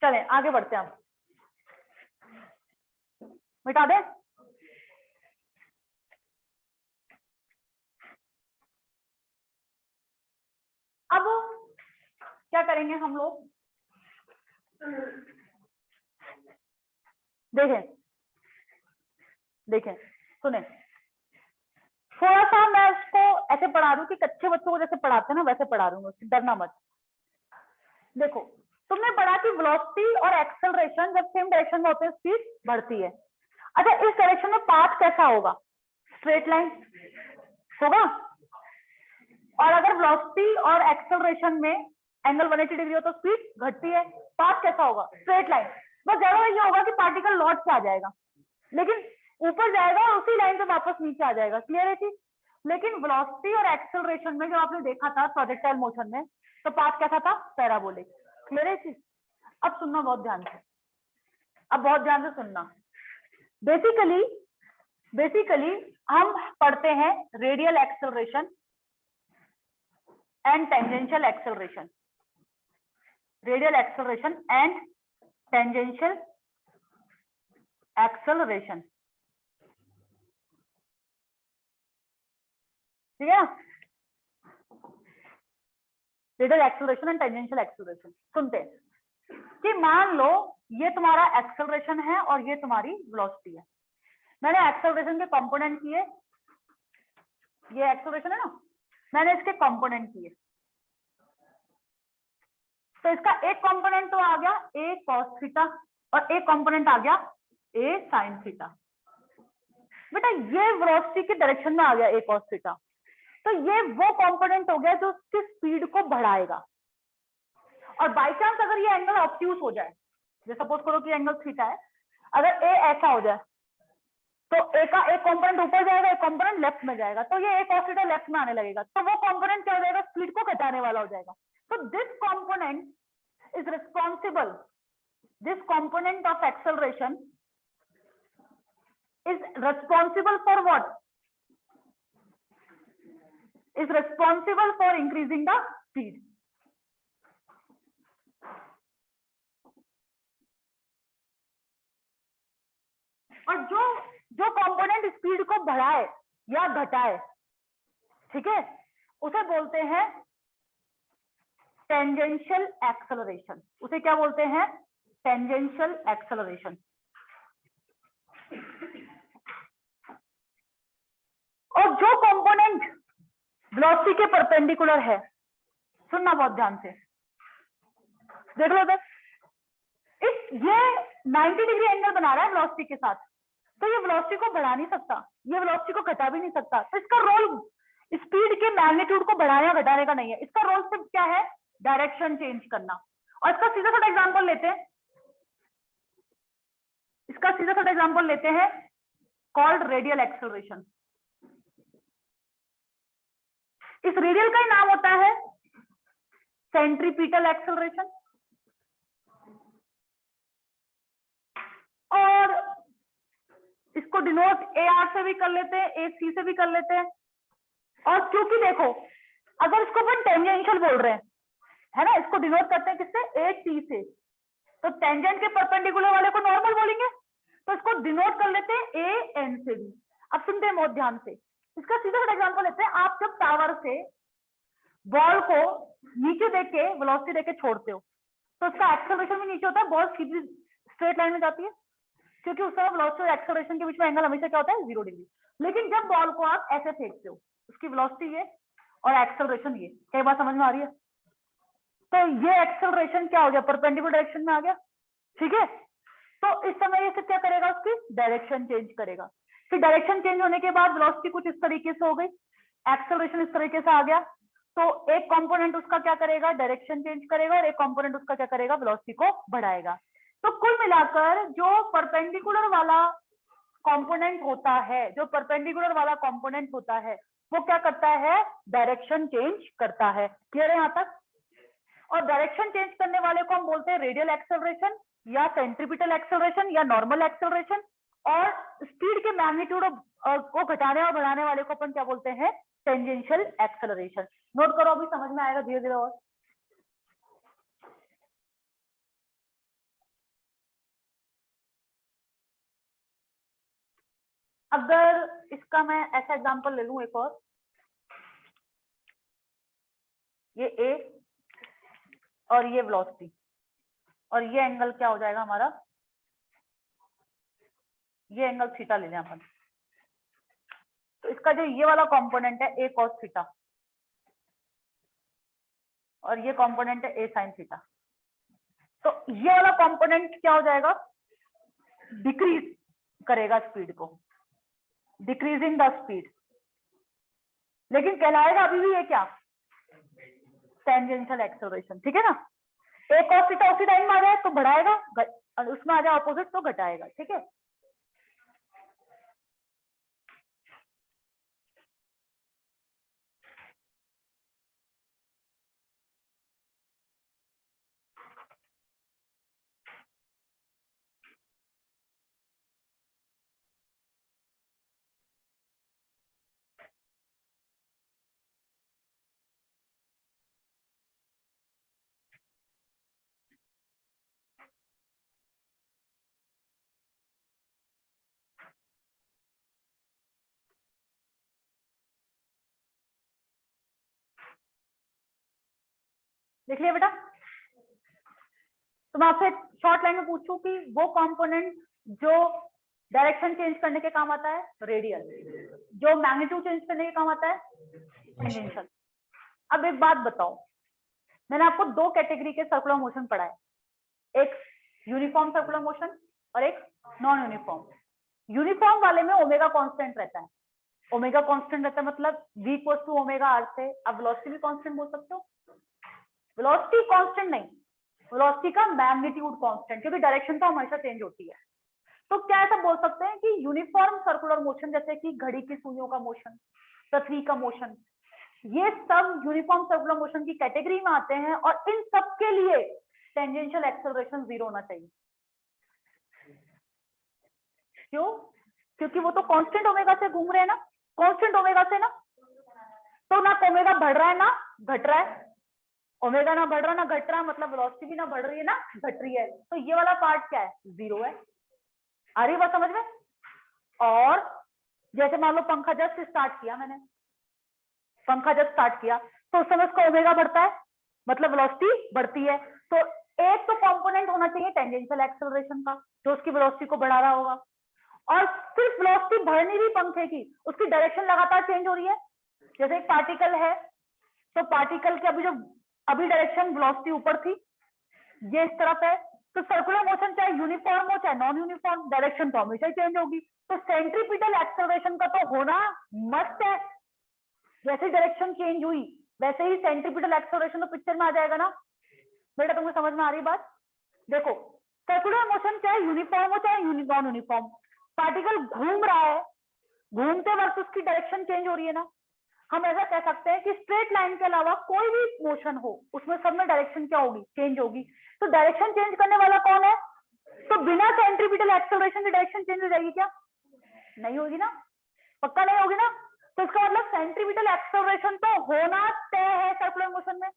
A: चलें आगे बढ़ते हैं, हम मिटा दे। अब क्या करेंगे हम लोग, देखें सुने, थोड़ा सा मैं उसको ऐसे पढ़ा दूं कि कच्चे बच्चों को जैसे पढ़ाते हैं ना वैसे पढ़ा दूंगा, डरना मत। देखो तुमने पढ़ा कि वेलोसिटी और एक्सेलरेशन जब सेम डायरेक्शन में होते हैं स्पीड बढ़ती है। अच्छा इस डायरेक्शन में पाथ कैसा होगा, स्ट्रेट लाइन होगा, और अगर वेलोसिटी और एक्सेलरेशन में एंगल 180 डिग्री हो तो स्पीड घटती है, पाथ कैसा होगा स्ट्रेट लाइन। बस जरूर ये होगा कि पार्टिकल लौट के आ जाएगा, लेकिन ऊपर जाएगा और उसी लाइन से वापस नीचे आ जाएगा, क्लियर है चीज। लेकिन वेलोसिटी और एक्सेलरेशन में जो आपने देखा था प्रोजेक्टाइल मोशन में, तो पाथ कैसा था पैराबोलिक, क्लियर है चीज। अब सुनना बहुत ध्यान से, अब बहुत ध्यान से सुनना। बेसिकली हम पढ़ते हैं radial acceleration and tangential acceleration, radial acceleration and tangential acceleration, ठीक है, radial acceleration and tangential acceleration. सुनते हैं कि मान लो ये तुम्हारा एक्सेलरेशन है और ये तुम्हारी वेलोसिटी है, मैंने एक्सेलरेशन के कंपोनेंट किए, ये एक्सेलरेशन है ना, मैंने इसके कंपोनेंट किए, तो इसका एक कंपोनेंट तो आ गया a cos थीटा और एक कंपोनेंट आ गया a sin थीटा। बेटा ये वेलोसिटी की डायरेक्शन में आ गया a cos थीटा, तो ये वो कंपोनेंट हो गया जो उसकी स्पीड को बढ़ाएगा। और बाय चांस अगर ये एंगल ऑब्ट्यूज हो जाए, जैसे सपोज करो कि एंगल थीटा है, अगर a ऐसा हो जाए तो a का एक कंपोनेंट ऊपर जाएगा, एक कंपोनेंट लेफ्ट में जाएगा, तो ये a cos थीटा लेफ्ट में आने लगेगा, तो वो कंपोनेंट क्या हो जाएगा, स्पीड को घटाने वाला हो जाएगा। So this component is responsible, this component of acceleration is responsible for what? Is responsible for increasing the speed. और जो कंपोनेंट स्पीड को बढ़ाए या घटाए, ठीक है, उसे बोलते हैं टेंजेंशियल एक्सेलरेशन. उसे क्या बोलते हैं? Tangential acceleration. और जो कंपोनेंट वेलोसिटी के परपेंडिकुलर है, सुनना बहुत ध्यान से, देख लो इधर, ये 90 डिग्री एंगल बना रहा है वेलोसिटी के साथ, तो ये वेलोसिटी को बढ़ा नहीं सकता, ये वेलोसिटी को घटा भी नहीं सकता. तो इसका रोल स्पीड के मैग्नीट्यूड को बढ़ाने या घटाने का नहीं है. इसका रोल सिर्फ क्या है? डायरेक्शन चेंज करना. और इसका सीधा साधा एग्जांपल लेते हैं, इसका सीधा साधा एग्जांपल लेते हैं, कॉल्ड रेडियल एक्सेलरेशन. इस रेडियल का ही नाम होता है सेंट्रीपिटल एक्सेलरेशन. और इसको डिनोट AR से भी कर लेते हैं, AC से भी कर लेते हैं. और क्योंकि देखो, अगर इसको अपन टेंजेंशियल बोल रहे हैं, है ना, इसको डिनोट करते हैं किससे? AT से. तो टेंजेंट के परपेंडिकुलर वाले को नॉर्मल बोलेंगे, तो इसको डिनोट कर लेते हैं AN से भी. अब सुनते हैं बहुत ध्यान से, इसका सीधा सा एग्जांपल लेते हैं. आप जब टावर से बॉल को नीचे देख के वेलोसिटी देके छोड़ते हो, तो इसका एक्सेलरेशन भी नीचे होता है, बॉल सीधी स्ट्रेट लाइन में जाती है, क्योंकि उस समय वेलोसिटी और एक्सेलरेशन के बीच में एंगल हमेशा क्या होता है? 0 डिग्री. लेकिन जब बॉल को आप ऐसे फेंकते हो, उसकी वेलोसिटी ये और एक्सेलरेशन ये, कई बार समझ में आ रही है? तो ये एक्सेलरेशन क्या हो गया? परपेंडिकुलर डायरेक्शन में आ गया, ठीक है. तो इस समय ये क्या करेगा? उसकी डायरेक्शन चेंज करेगा. फिर डायरेक्शन चेंज होने के बाद वेलोसिटी कुछ इस तरीके से हो गई, एक्सेलरेशन इस तरीके से आ गया, तो एक कंपोनेंट उसका क्या करेगा? डायरेक्शन चेंज करेगा, और एक कंपोनेंट उसका क्या करेगा? वेलोसिटी को बढ़ाएगा. तो कुल मिलाकर जो परपेंडिकुलर वाला कंपोनेंट होता है, जो परपेंडिकुलर वाला कंपोनेंट होता है, वो क्या करता है? डायरेक्शन चेंज करता है. क्लियर है यहाँ तक? और डायरेक्शन चेंज करने वाले को हम बोलते हैं रेडियल एक्सेलरेशन, या सेंट्रीपिटल एक्सेलरेशन, या नॉर्मल एक्सेलरेशन. और स्पीड के मैग्नीट्यूड को घटाने और बढ़ाने वाले को अपन क्या बोलते हैं? Tangential acceleration. नोट करो, अभी समझ में आएगा धीरे धीरे. और अगर इसका मैं ऐसा एग्जांपल ले लूं एक और, ये A और ये वेलोसिटी, और ये एंगल क्या हो जाएगा हमारा? ये एंगल थीटा ले लें अपन. तो इसका जो ये वाला कंपोनेंट है A cos थीटा, और ये कंपोनेंट है A sin थीटा. तो ये वाला कंपोनेंट क्या हो जाएगा? डिक्रीज करेगा स्पीड को, डिक्रीजिंग द स्पीड. लेकिन कहलाएगा अभी भी ये क्या? Tangential acceleration. ठीक है ना? A cos थीटा उसी टाइम में आ जाए तो बढ़ाएगा, और उसमें आ जाए ऑपोजिट तो घटाएगा. ठीक है. देख लिया बेटा? तो मैं आपसे शॉर्ट लाइन में पूछूं कि वो कंपोनेंट जो डायरेक्शन चेंज करने के काम आता है, रेडियल. जो मैग्नीट्यूड चेंज करने के काम आता है, टेंजेंशियल. अब एक बात बताओ, मैंने आपको दो कैटेगरी के सर्कुलर मोशन पढ़ाए, एक यूनिफॉर्म सर्कुलर मोशन और एक नॉन यूनिफॉर्म. यूनिफॉर्म वाले में ओमेगा कांस्टेंट रहता है. ओमेगा कांस्टेंट रहता है मतलब v equals to omega R से. अब वेलोसिटी भी कांस्टेंट बोल सकते हो. वेलोसिटी कांस्टेंट नहीं, वेलोसिटी का मैग्नीट्यूड कांस्टेंट, क्योंकि डायरेक्शन तो हमेशा चेंज होती है. तो क्या ऐसा बोल सकते हैं कि यूनिफॉर्म सर्कुलर मोशन, जैसे कि घड़ी की सुइयों का मोशन, पृथ्वी का मोशन, ये सब यूनिफॉर्म सर्कुलर मोशन की कैटेगरी में आते हैं, और इन सब के लिए टेंजेंशियल एक्सेलरेशन 0 होना चाहिए. क्यों? क्योंकि वो तो कांस्टेंट ओमेगा से घूम रहे हैं ना, कांस्टेंट ओमेगा से ना, तो ना ओमेगा बढ़ रहा है ना घट रहा है, ओमेगा ना बढ़ रहा ना घट रहा, मतलब वेलोसिटी भी ना बढ़ रही है ना घट रही है, तो ये वाला पार्ट क्या है, जीरो है। आ रही बात समझ में? और जैसे मान लो पंखा जस्ट स्टार्ट किया मैंने, पंखा जस्ट स्टार्ट किया, तो उस समय उसका ओमेगा बढ़ता है, मतलब वेलोसिटी बढ़ती है, तो एक तो कंपोनेंट होना चाहिए टेंजेंशियल एक्सेलरेशन का, जो उसकी वेलोसिटी को बढ़ा रहा होगा। और सिर्फ वेलोसिटी बढ़ नहीं रही पंखे की, उसकी डायरेक्शन लगातार चेंज हो रही है। जैसे एक पार्टिकल है, तो पार्टिकल की अभी डायरेक्शन वेलोसिटी ऊपर थी, ये इस तरफ है, तो सर्कुलर मोशन चाहे यूनिफॉर्म हो चाहे नॉन यूनिफॉर्म, डायरेक्शन तो हमेशा ही चेंज होगी। तो सेंट्रीपिटल एक्सेलरेशन का तो होना मस्ट है। जैसे डायरेक्शन चेंज हुई वैसे ही सेंट्रीपिटल एक्सेलरेशन तो पिक्चर में आ जाएगा ना। बेटा तुमको समझ में आ रही बात? देखो सर्कुलर मोशन चाहे यूनिफॉर्म हो चाहे नॉन यूनिफॉर्म, पार्टिकल घूम रहा है, घूमते वक्त उसकी डायरेक्शन चेंज हो रही है ना। हम ऐसा कह सकते हैं कि स्ट्रेट लाइन के अलावा कोई भी मोशन हो उसमें सब में डायरेक्शन क्या होगी, चेंज होगी। तो डायरेक्शन चेंज करने वाला कौन है? तो बिना सेंट्रीपिटल एक्सेलरेशन की डायरेक्शन चेंज हो जाएगी क्या? नहीं होगी ना, पक्का नहीं होगी ना। तो इसका मतलब सेंट्रीपिटल एक्सेलरेशन तो होना तय है सर्कुलर मोशन में,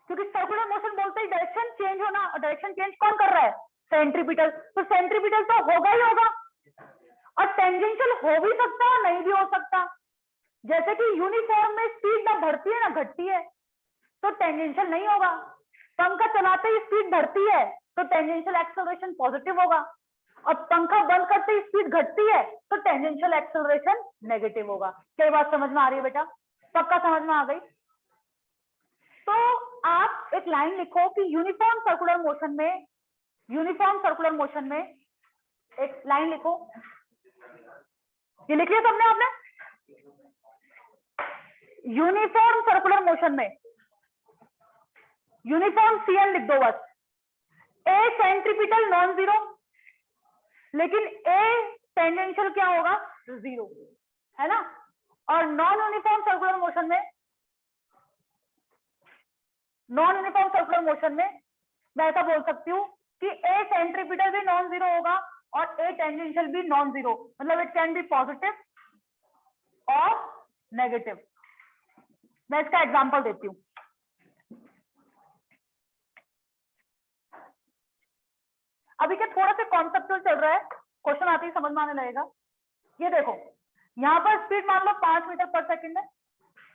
A: क्योंकि सर्कुलर मोशन बोलते ही डायरेक्शन चेंज होना, और डायरेक्शन चेंज कौन कर रहा है? सेंट्रीपिटल। तो सेंट्रीपिटल तो होगा ही होगा, और टेंजेंशियल हो भी सकता है नहीं भी हो सकता। जैसे कि यूनिफॉर्म में स्पीड ना बढ़ती है ना घटती है, तो टेंजेंशियल नहीं होगा। पंखा चलाते ही स्पीड बढ़ती है तो टेंजेंशियल एक्सेलरेशन पॉजिटिव होगा, और पंखा बंद करते ही स्पीड घटती है तो टेंजेंशियल एक्सेलरेशन नेगेटिव होगा। क्या बात समझ में आ रही है बेटा? पक्का समझ में आ गई? तो आप एक लाइन लिखो कि यूनिफॉर्म सर्कुलर मोशन में एक लाइन लिखो। ये लिख लिया सबने आपने? यूनिफॉर्म सर्कुलर मोशन में यूनिफॉर्म सीएन लिख दो बस। ए सेंट्रीपिटल नॉन जीरो, लेकिन ए टेंजेंशियल क्या होगा? जीरो, है ना। और नॉन यूनिफॉर्म सर्कुलर मोशन में मैं ऐसा बोल सकती हूँ कि ए सेंट्रीपिटल भी नॉन जीरो होगा और ए टेंजेंशियल भी नॉन जीरो, मतलब इट कैन बी पॉजिटिव और नेगेटिव। मैं इसका एग्जांपल देती हूँ। अभी क्या थोड़ा सा कॉन्सेप्चुअल चल रहा है, क्वेश्चन आते ही समझ में आने लगेगा। ये देखो, यहाँ पर स्पीड मान लो 5 मीटर पर सेकंड है,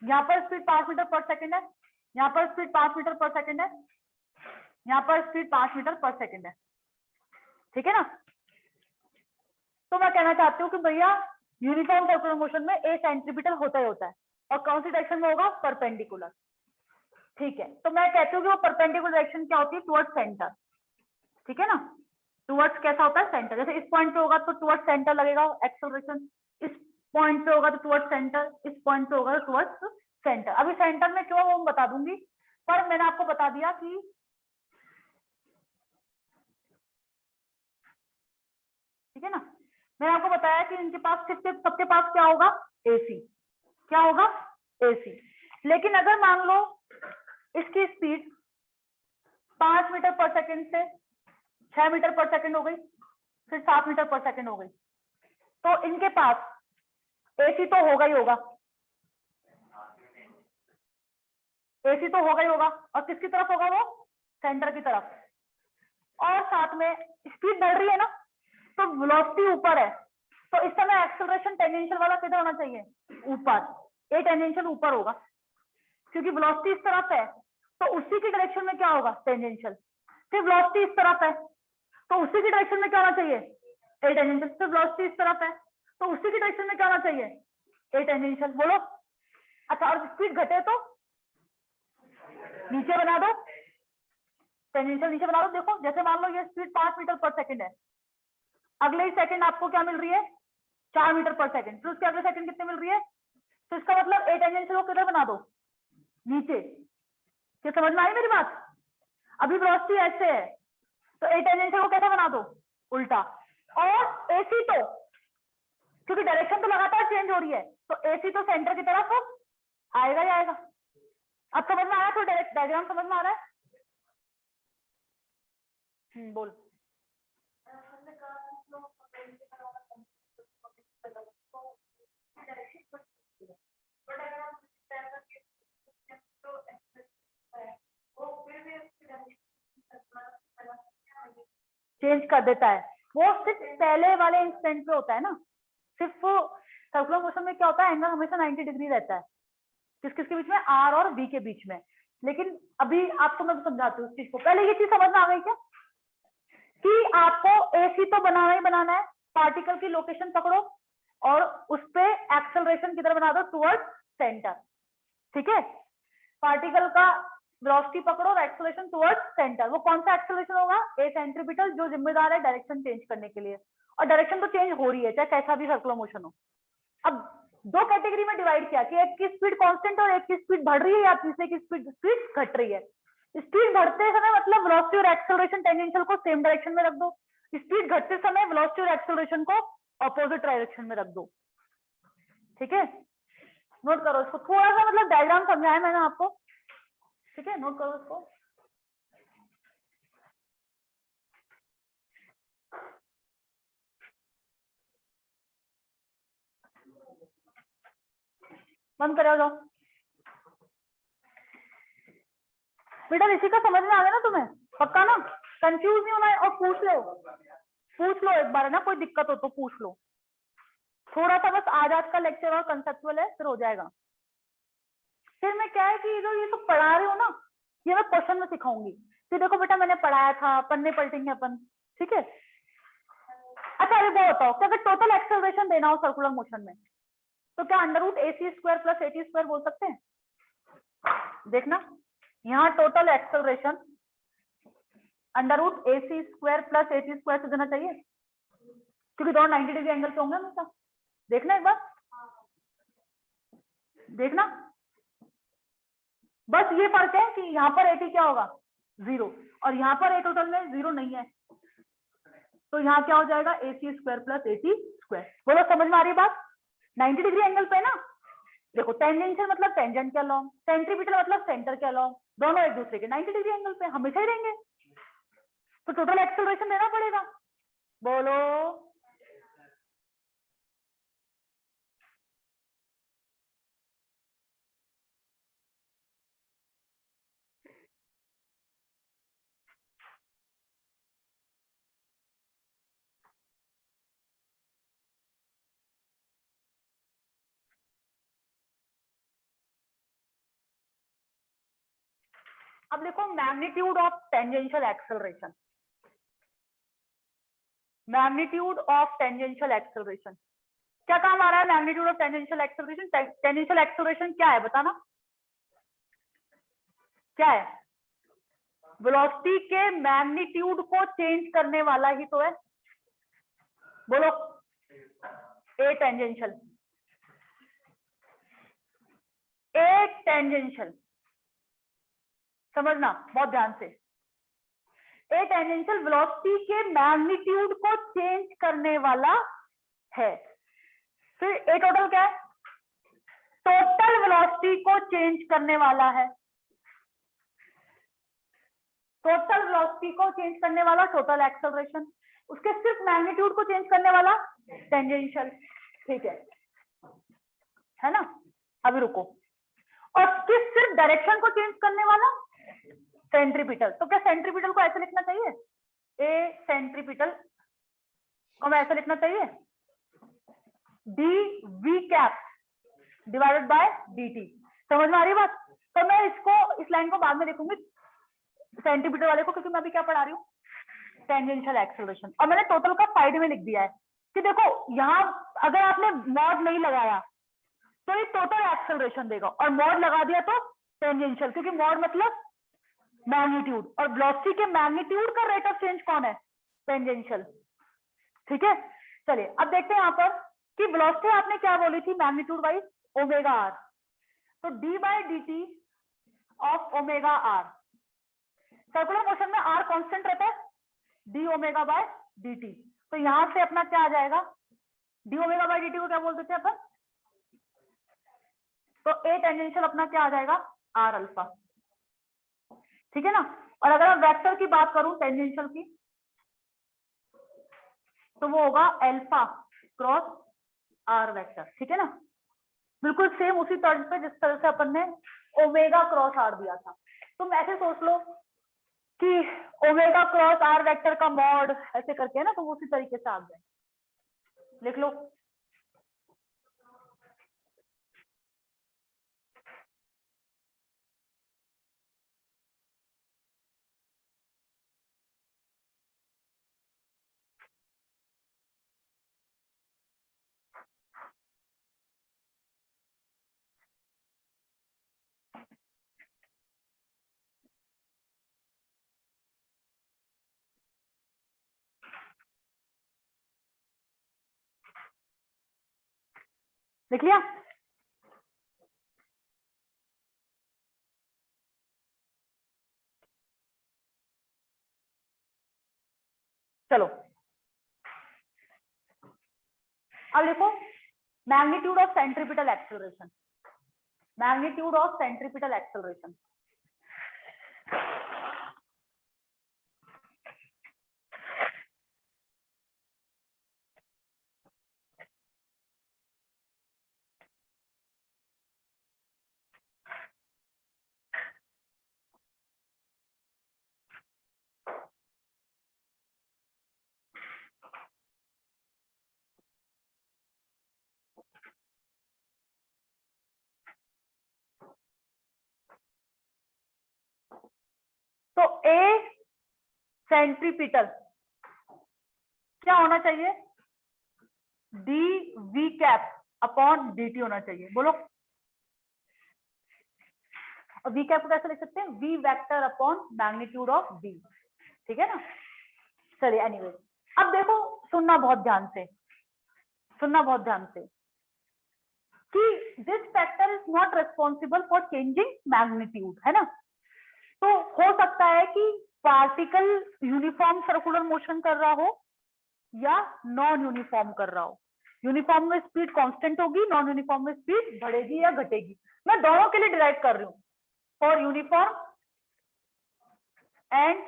A: यहाँ पर स्पीड 5 मीटर पर सेकंड है, यहाँ पर स्पीड 5 मीटर पर सेकंड है, यहाँ पर स्पीड 5 मीटर पर सेकंड है, ठीक है ना। तो मैं कहना चाहती हूँ कि भैया यूनिफॉर्म सर्कुलर मोशन में ए सेंट्रीपिटल होता ही होता है, और कौन सी डायरेक्शन में होगा? परपेंडिकुलर, ठीक है। तो मैं कहती हूँ कि वो परपेंडिकुलर डायरेक्शन क्या होती है? टुवर्ड्स सेंटर, ठीक है ना। टुवर्ड्स कैसा होता है? सेंटर। जैसे इस पॉइंट पे होगा तो टुवर्ड्स सेंटर लगेगा एक्सेलरेशन, इस पॉइंट पे होगा तो टुवर्ड्स सेंटर, इस पॉइंट पे होगा तो टुवर्ड्स सेंटर। अभी सेंटर में क्यों वो बता दूंगी, पर मैंने आपको बता दिया कि ठीक है ना, मैंने आपको बताया कि इनके पास सबके पास क्या होगा? एसी। क्या होगा? एसी। लेकिन अगर मान लो इसकी स्पीड 5 मीटर पर सेकंड से 6 मीटर पर सेकंड हो गई, फिर 7 मीटर पर सेकंड हो गई, तो इनके पास एसी तो होगा ही होगा, एसी तो होगा ही होगा। और किसकी तरफ होगा? वो सेंटर की तरफ। और साथ में स्पीड बढ़ रही है ना, तो वेलोसिटी ऊपर है, तो इस समय एक्सेलरेशन टेंजेंशियल वाला किधर होना चाहिए? ऊपर। ए टेंजेंशियल ऊपर होगा, क्योंकि वेलोसिटी इस तरफ है तो उसी की डायरेक्शन में क्या होगा? टेंजेंशियल। फिर वेलोसिटी इस तरफ है तो उसी की डायरेक्शन में क्या होना चाहिए? ए टेंजेंशियल। फिर वेलोसिटी इस तरफ है तो उसी की डायरेक्शन में क्या होना चाहिए? ए टेंजेंशियल। बोलो। अच्छा, और स्पीड घटे तो नीचे बना दो, टेंजेंशियल नीचे बना दो। देखो जैसे मान लो ये स्पीड 5 मीटर पर सेकंड है, अगले ही सेकंड आपको क्या मिल रही है? 4 मीटर पर सेकंड, फिर उसके अगले सेकंड कितने मिल रही है? तो इसका मतलब ए टेंजेंशियल को किधर बना दो? नीचे। क्या समझ में आई मेरी बात? अभी वेलोसिटी ऐसे है तो ए टेंजेंशियल को कैसे बना दो? उल्टा। और एसी तो क्योंकि डायरेक्शन तो लगातार चेंज हो रही है तो एसी तो सेंटर की तरफ आएगा ही आएगा। अब समझ में आया? तो डायरेक्ट डायग्राम समझ में आ रहा है? बोल। चेंज कर देता है, वो सिर्फ पहले वाले इंस्टेंट पे होता है ना। सिर्फ सर्कुलर मोशन में क्या होता है, एंगल हमेशा 90 डिग्री रहता है, किसके बीच में, आर और बी के बीच में। लेकिन अभी आपको मैं समझाती हूँ इस चीज को। पहले ये चीज समझ में आ गई क्या कि आपको एसी तो बनाना ही बनाना है, पार्टिकल की लोकेशन पकड़ो और उस पे एक्सेलरेशन किधर बना दो, टुवर्ड्स सेंटर। ठीक है, पार्टिकल का वेलोसिटी पकड़ो और एक्सेलरेशन टुवर्ड्स सेंटर। वो कौन सा एक्सेलरेशन होगा, ए सेंट्रीपिटल, जो जिम्मेदार है डायरेक्शन चेंज करने के लिए। और डायरेक्शन तो चेंज हो रही है चाहे कैसा भी सर्कुलर मोशन हो। अब दो कैटेगरी में डिवाइड किया कि एक की स्पीड कांस्टेंट और एक की स्पीड बढ़ रही है या तीसरे की स्पीड घट रही है। स्पीड बढ़ते समय मतलब वेलोसिटी और एक्सेलरेशन टेंजेंशियल को सेम डायरेक्शन में रख दो, स्पीड घटते समय वेलोसिटी और एक्सेलरेशन को ऑपोजिट डायरेक्शन में रख दो। ठीक है, नोट करो इसको, थोड़ा सा मतलब डायग्राम समझाया मैंने आपको। ठीक है, नोट करो इसको। बंद करो जाओ बेटा, ऋषि का समझ में आ गया ना तुम्हें, पक्का ना, कंफ्यूज नहीं होना है। और पूछ लो एक बार ना, कोई दिक्कत हो तो पूछ लो। थोड़ा सा बस आज का लेक्चर और कंसेप्चुअल है, फिर हो जाएगा। फिर मैं क्या है कि जो ये सब पढ़ा रही हूँ ना, ये मैं क्वेश्चन में सिखाऊंगी। फिर देखो बेटा मैंने पढ़ाया था, पन्ने पलटेंगे अपन। ठीक है, अच्छा अरे वो बताओ कि अगर टोटल एक्सेलरेशन देना हो सर्कुलर मोशन में, तो क्या under root AC square plus AT square बोल सकते हैं? देखना, यहाँ total acceleration under root AC square plus AT square से देना चाहिए, क्योंकि दोनों 90 डिग्री एंगल पे होंगे हमेशा। देखना एक बार, देखना, बस ये फर्क है कि यहाँ पर AT क्या होगा, 0, और यहाँ पर A टोटल में 0 नहीं है, तो यहाँ क्या हो जाएगा, AC square plus AT square. बोलो समझ में आ रही बात? 90 डिग्री एंगल पे ना, देखो टेंजेंशियल मतलब टेंजेंट के अलॉन्ग, सेंट्रीपिटल मतलब सेंटर के अलॉन्ग, दोनों एक दूसरे के 90 डिग्री एंगल पे हमेशा ही रहेंगे, तो टोटल एक्सेलरेशन देना पड़ेगा। बोलो, अब देखो magnitude of tangential acceleration, magnitude of tangential acceleration क्या काम आ रहा है? Magnitude of tangential acceleration, tangential acceleration क्या है बताना, क्या है? वेलोसिटी के मैग्नीट्यूड को चेंज करने वाला ही तो है। बोलो, ए टेंजेंशियल, ए टेंजेंशियल, समझना बहुत ध्यान से, ए टेंजेंशियल वेलोसिटी के मैग्नीट्यूड को चेंज करने वाला है। फिर ए टोटल क्या है? टोटल वेलोसिटी को चेंज करने वाला है, टोटल वेलोसिटी को चेंज करने वाला टोटल एक्सेलरेशन, उसके सिर्फ मैग्नीट्यूड को चेंज करने वाला टेंजेंशियल। ठीक है ना? अभी रुको, और किस सिर्फ डायरेक्शन को चेंज करने वाला सेंट्रीपिटल। तो क्या सेंट्रीपिटल को ऐसे लिखना चाहिए, ए सेंट्रीपिटल को मैं ऐसे लिखना चाहिए, D V cap divided by D T. समझ में आ रही बात? तो मैं इसको, इस लाइन को बाद में लिखूंगी सेंटीमीटर वाले को, क्योंकि मैं अभी क्या पढ़ा रही हूँ, टेंजेंशियल एक्सेलरेशन। और मैंने टोटल का साइड में लिख दिया है कि देखो यहाँ अगर आपने मॉड नहीं लगाया तो ये टोटल एक्सेलरेशन देगा, और मॉड लगा दिया तो टेंजेंशियल, क्योंकि मॉड मतलब मैग्नीट्यूड, और वेलोसिटी के मैग्नीट्यूड का रेट ऑफ चेंज कौन है, टेंजेंशियल। ठीक है, चलिए अब देखते हैं यहाँ पर कि वेलोसिटी आपने क्या बोली थी, मैग्नीट्यूड वाइज ओमेगा आर, तो D by D T of omega R, circular motion में आर कांस्टेंट रहता है, D omega by D T. तो यहां से अपना क्या आ जाएगा, D omega by D T को क्या बोल देते हैं अपन, तो ए टेंजेंशियल अपना क्या आ जाएगा, आर अल्फा। ठीक है ना? और अगर मैं वेक्टर की बात करूं टेंजेंशियल की, तो वो होगा अल्फा क्रॉस आर वेक्टर। ठीक है ना? बिल्कुल सेम उसी तर्ज पे जिस तरह से अपन ने ओमेगा क्रॉस आर दिया था। तुम ऐसे सोच लो कि ओमेगा क्रॉस आर वेक्टर का मॉड ऐसे करके है ना, तो वो उसी तरीके से आ गए, लिख लो। लिख लिया? चलो अब देखो, magnitude of centripetal acceleration, magnitude of centripetal acceleration. तो ए सेंट्रीपिटल क्या होना चाहिए? D V cap upon D T होना चाहिए, बोलो। और वी कैप को कैसे लिख सकते हैं? V vector upon magnitude of D, ठीक है ना। चलिए एनीवे, अब देखो, सुनना बहुत ध्यान से, सुनना बहुत ध्यान से, कि this factor is not responsible for changing magnitude, है ना। तो हो सकता है कि पार्टिकल यूनिफॉर्म सर्कुलर मोशन कर रहा हो या नॉन यूनिफॉर्म कर रहा हो। यूनिफॉर्म में स्पीड कांस्टेंट होगी, नॉन यूनिफॉर्म में स्पीड बढ़ेगी या घटेगी। मैं दोनों के लिए डिराइव कर रही हूँ, for uniform and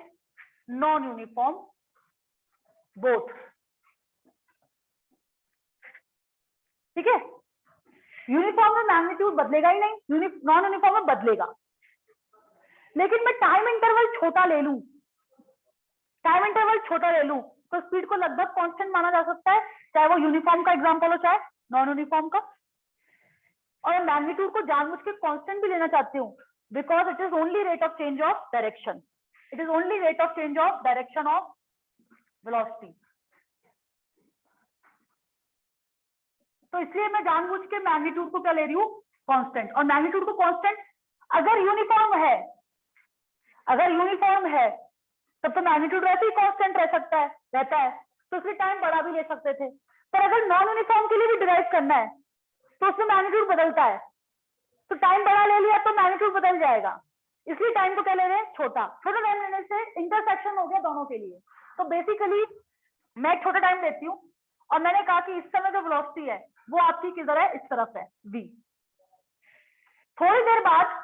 A: non uniform both, ठीक है। यूनिफॉर्म में मैग्नीट्यूड बदलेगा ही नहीं, नॉन यूनिफॉर्म में बदलेगा। लेकिन मैं टाइम इंटरवल छोटा ले लूं, टाइम इंटरवल छोटा ले लूं, तो स्पीड को लगभग कांस्टेंट माना जा सकता है, चाहे वो यूनिफॉर्म का एग्जांपल हो चाहे नॉन यूनिफॉर्म का। और मैग्नीट्यूड को जानबूझ के कांस्टेंट भी लेना चाहती हूँ, because it is only rate of change of direction, it is only rate of change of direction of velocity. तो इसलिए मैं जानबूझ के मैग्नीट्यूड को क्या ले रही हूँ? कांस्टेंट। और मैग्नीट्यूड को कांस्टेंट अगर यूनिफॉर्म है, अगर यूनिफॉर्म है तब तो मैग्नीट्यूड वैसे ही कांस्टेंट रह सकता है, रहता है, तो इसलिए टाइम बढ़ा भी ले सकते थे। पर अगर नॉन यूनिफॉर्म के लिए भी डिराइव करना है तो उसमें मैग्नीट्यूड बदलता है, तो टाइम बड़ा ले लिया तो मैग्नीट्यूड बदल जाएगा, इसलिए टाइम को क्या ले रहे हैं? छोटा। छोटा टाइम लेने से इंटरसेक्शन हो गया दोनों के लिए। तो बेसिकली मैं छोटा टाइम लेती हूँ, और मैंने कहा कि इस समय जो वेलोसिटी है वो आपकी किधर है? इस तरफ है, v। थोड़ी देर बाद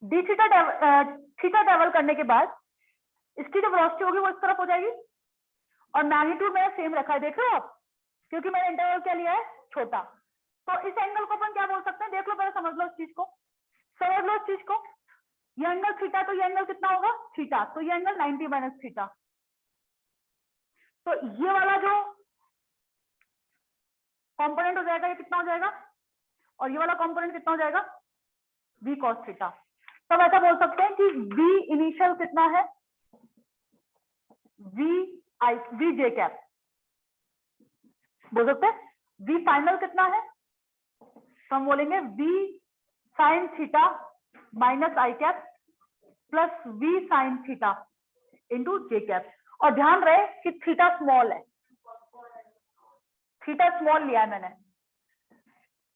A: डी थीटा ट्रेवल करने के बाद इसकी जो वेलोसिटी होगी वो इस तरफ हो जाएगी, और मैग्नीट्यूड मेरा सेम रखा है, देख रहे हो आप, क्योंकि मैंने इंटरवल क्या लिया है? छोटा। तो इस एंगल को अपन क्या बोल सकते हैं? देख लो, पहले समझ लो इस चीज को, समझ लो इस चीज को। ये एंगल थीटा, तो ये एंगल कितना होगा? थीटा, तो ये एंगल 90 माइनस थीटा। तो ये वाला जो कंपोनेंट हो जाएगा ये कितना हो जाएगा? और ये वाला कंपोनेंट कितना हो जाएगा? v cos theta. तब ऐसा बोल सकते हैं कि v इनिशियल कितना है? v j कैप बोल सकते हैं। v फाइनल कितना है? तो हम बोलेंगे v sine theta minus i cap plus v sine theta into j cap. और ध्यान रहे कि थीटा स्मॉल है, थीटा स्मॉल लिया है मैंने।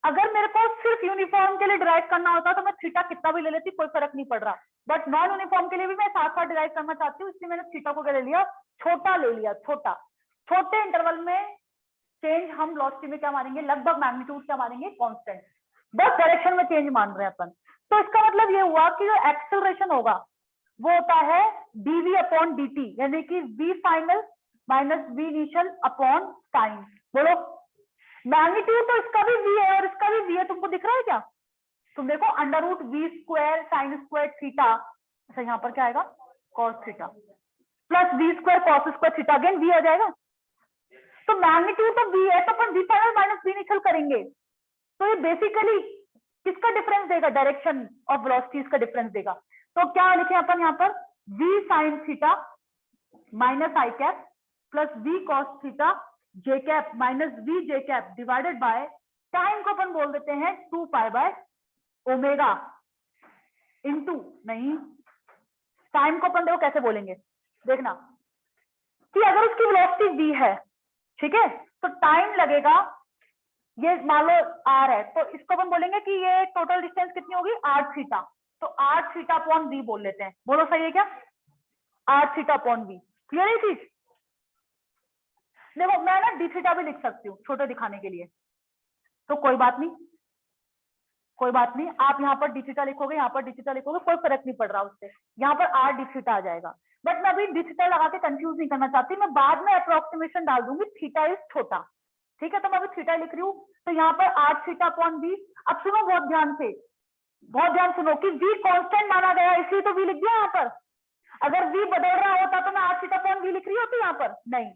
A: अगर मेरे को सिर्फ यूनिफॉर्म के लिए डिराइव करना होता तो मैं थीटा कितना भी ले लेती, कोई फर्क नहीं पड़ रहा। बट नॉन यूनिफॉर्म के लिए भी मैं साथ साथ डिराइव करना चाहती हूँ, इसलिए मैंने थीटा को क्या ले लिया? छोटा ले लिया, छोटा। छोटे इंटरवल में चेंज हम वेलोसिटी में क्या मानेंगे? लगभग मैग्नीट्यूड क्या मानेंगे? कांस्टेंट। बस डायरेक्शन में चेंज मान रहे हैं अपन। तो इसका मतलब ये हुआ कि जो एक्सेलरेशन होगा वो होता है dv अपॉन dt, यानी कि v final minus v initial upon time. बोलो, मैग्नीट्यूड तो इसका भी v है और इसका भी v है, तुमको दिख रहा है क्या? तुम देखो under root v square sine square theta, अच्छा यहाँ पर क्या आएगा? Cos theta plus we square cos square theta, again v आ जाएगा। तो मैग्नीट्यूड तो वी है, तो अपन v final minus we initial करेंगे, तो ये बेसिकली किसका डिफरेंस देगा, डायरेक्शन ऑफ वेलोसिटीज का डिफरेंस देगा। तो क्या लिखे अपन यहाँ पर, v sine theta minus i cap plus v cos theta J cap minus V J cap divided by time को अपन बोल देते हैं 2 पाई बाय ओमेगा इनटू, नहीं टाइम को अपन देखो कैसे बोलेंगे, देखना कि अगर उसकी वेलोसिटी v है, ठीक है, तो टाइम लगेगा, ये मान लो r है, तो इसको अपन बोलेंगे कि ये टोटल डिस्टेंस कितनी होगी r थीटा, तो r थीटा अपॉन v बोल लेते हैं। बोलो सही है क्या, r theta upon v, clear है चीज। देखो मैं ना d थीटा भी लिख सकती हूँ छोटे दिखाने के लिए, तो कोई बात नहीं, कोई बात नहीं, आप यहाँ पर डी थीटा लिखोगे, यहाँ पर डी थीटा लिखोगे, कोई फर्क नहीं पड़ रहा उससे, यहाँ पर आर डी थीटा आ जाएगा। बट मैं अभी डी थीटा लगा के कंफ्यूज नहीं करना चाहती, मैं बाद में अप्रोक्सीमेशन डाल दूंगी, थीटा इज छोटा, ठीक है, तो मैं अभी थीटा लिख रही हूँ। तो यहाँ पर आर थीटा अपॉन वी, अब सुनो बहुत ध्यान से, बहुत ध्यान सुनो कि वी कांस्टेंट माना गया इसलिए तो वी लिख दिया यहाँ पर, अगर वी बदल रहा होता तो मैं आर थीटा अपॉन वी लिख रही होती यहाँ पर, नहीं,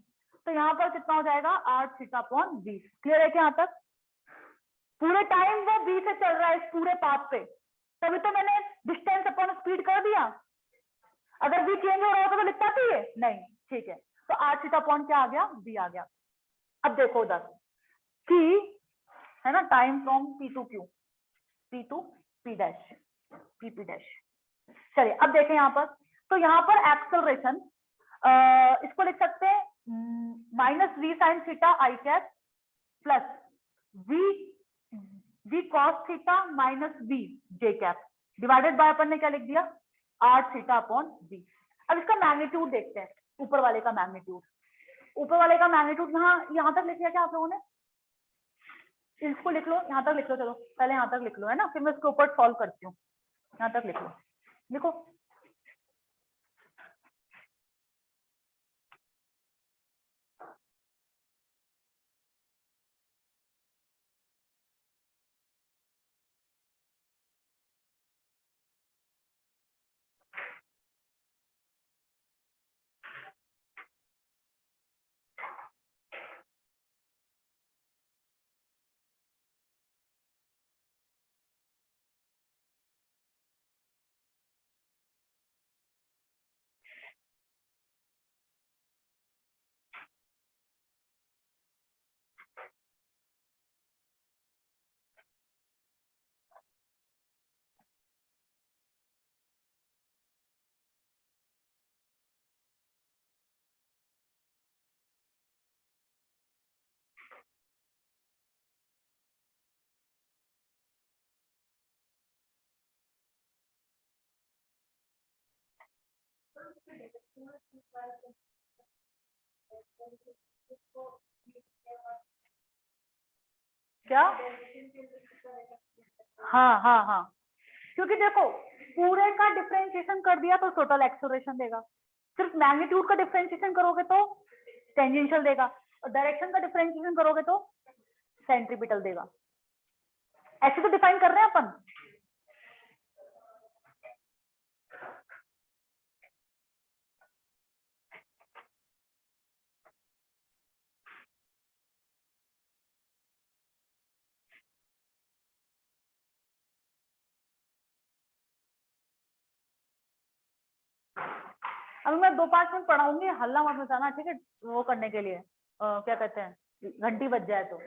A: तो यहाँ पर कितना हो जाएगा R theta upon V. Clear है क्या यहाँ तक, पूरे टाइम वो v से चल रहा है इस पूरे पाथ पे, तभी तो मैंने डिस्टेंस अपॉन स्पीड कर दिया, अगर v चेंज हो रहा होता तो लिख पाती है नहीं, ठीक है, तो r थीटा अपॉन क्या आ गया, v आ गया। अब देखो उधर कि है ना, time from p to q, p to p dash, p dash, चलिए अब देखें यहाँ पर, तो यहाँ पर एक्सेलरेशन इसको लिख सकते हैं minus v sine theta i cap plus v cos theta minus v j cap divided by अपन ने क्या लिख दिया r थीटा अपॉन v। अब इसका मैग्नीट्यूड देखते हैं, ऊपर वाले का मैग्नीट्यूड, ऊपर वाले का मैग्नीट्यूड यहाँ तक लिख लिया क्या आप लोगों ने, इसको लिख लो, यहाँ तक लिख लो, चलो पहले यहाँ तक लिख लो, है ना, फिर मैं इसके ऊपर सॉल्व करती हूँ, यहाँ तक लिख लो, लिखो। क्या, हाँ हाँ हाँ, क्योंकि देखो पूरे का डिफरेंशिएशन कर दिया तो टोटल एक्सेलरेशन देगा, सिर्फ मैग्नीट्यूड का डिफरेंशिएशन करोगे तो टेंजेंशियल देगा, और डायरेक्शन का डिफरेंशिएशन करोगे तो सेंट्रीपिटल देगा। ऐसे तो डिफाइन कर रहे हैं अपन। अभी मैं 2-5 मिनट पढ़ाऊंगी, हल्ला मत मचाना, ठीक है, वो करने के लिए क्या कहते हैं, घंटी बज जाए तो।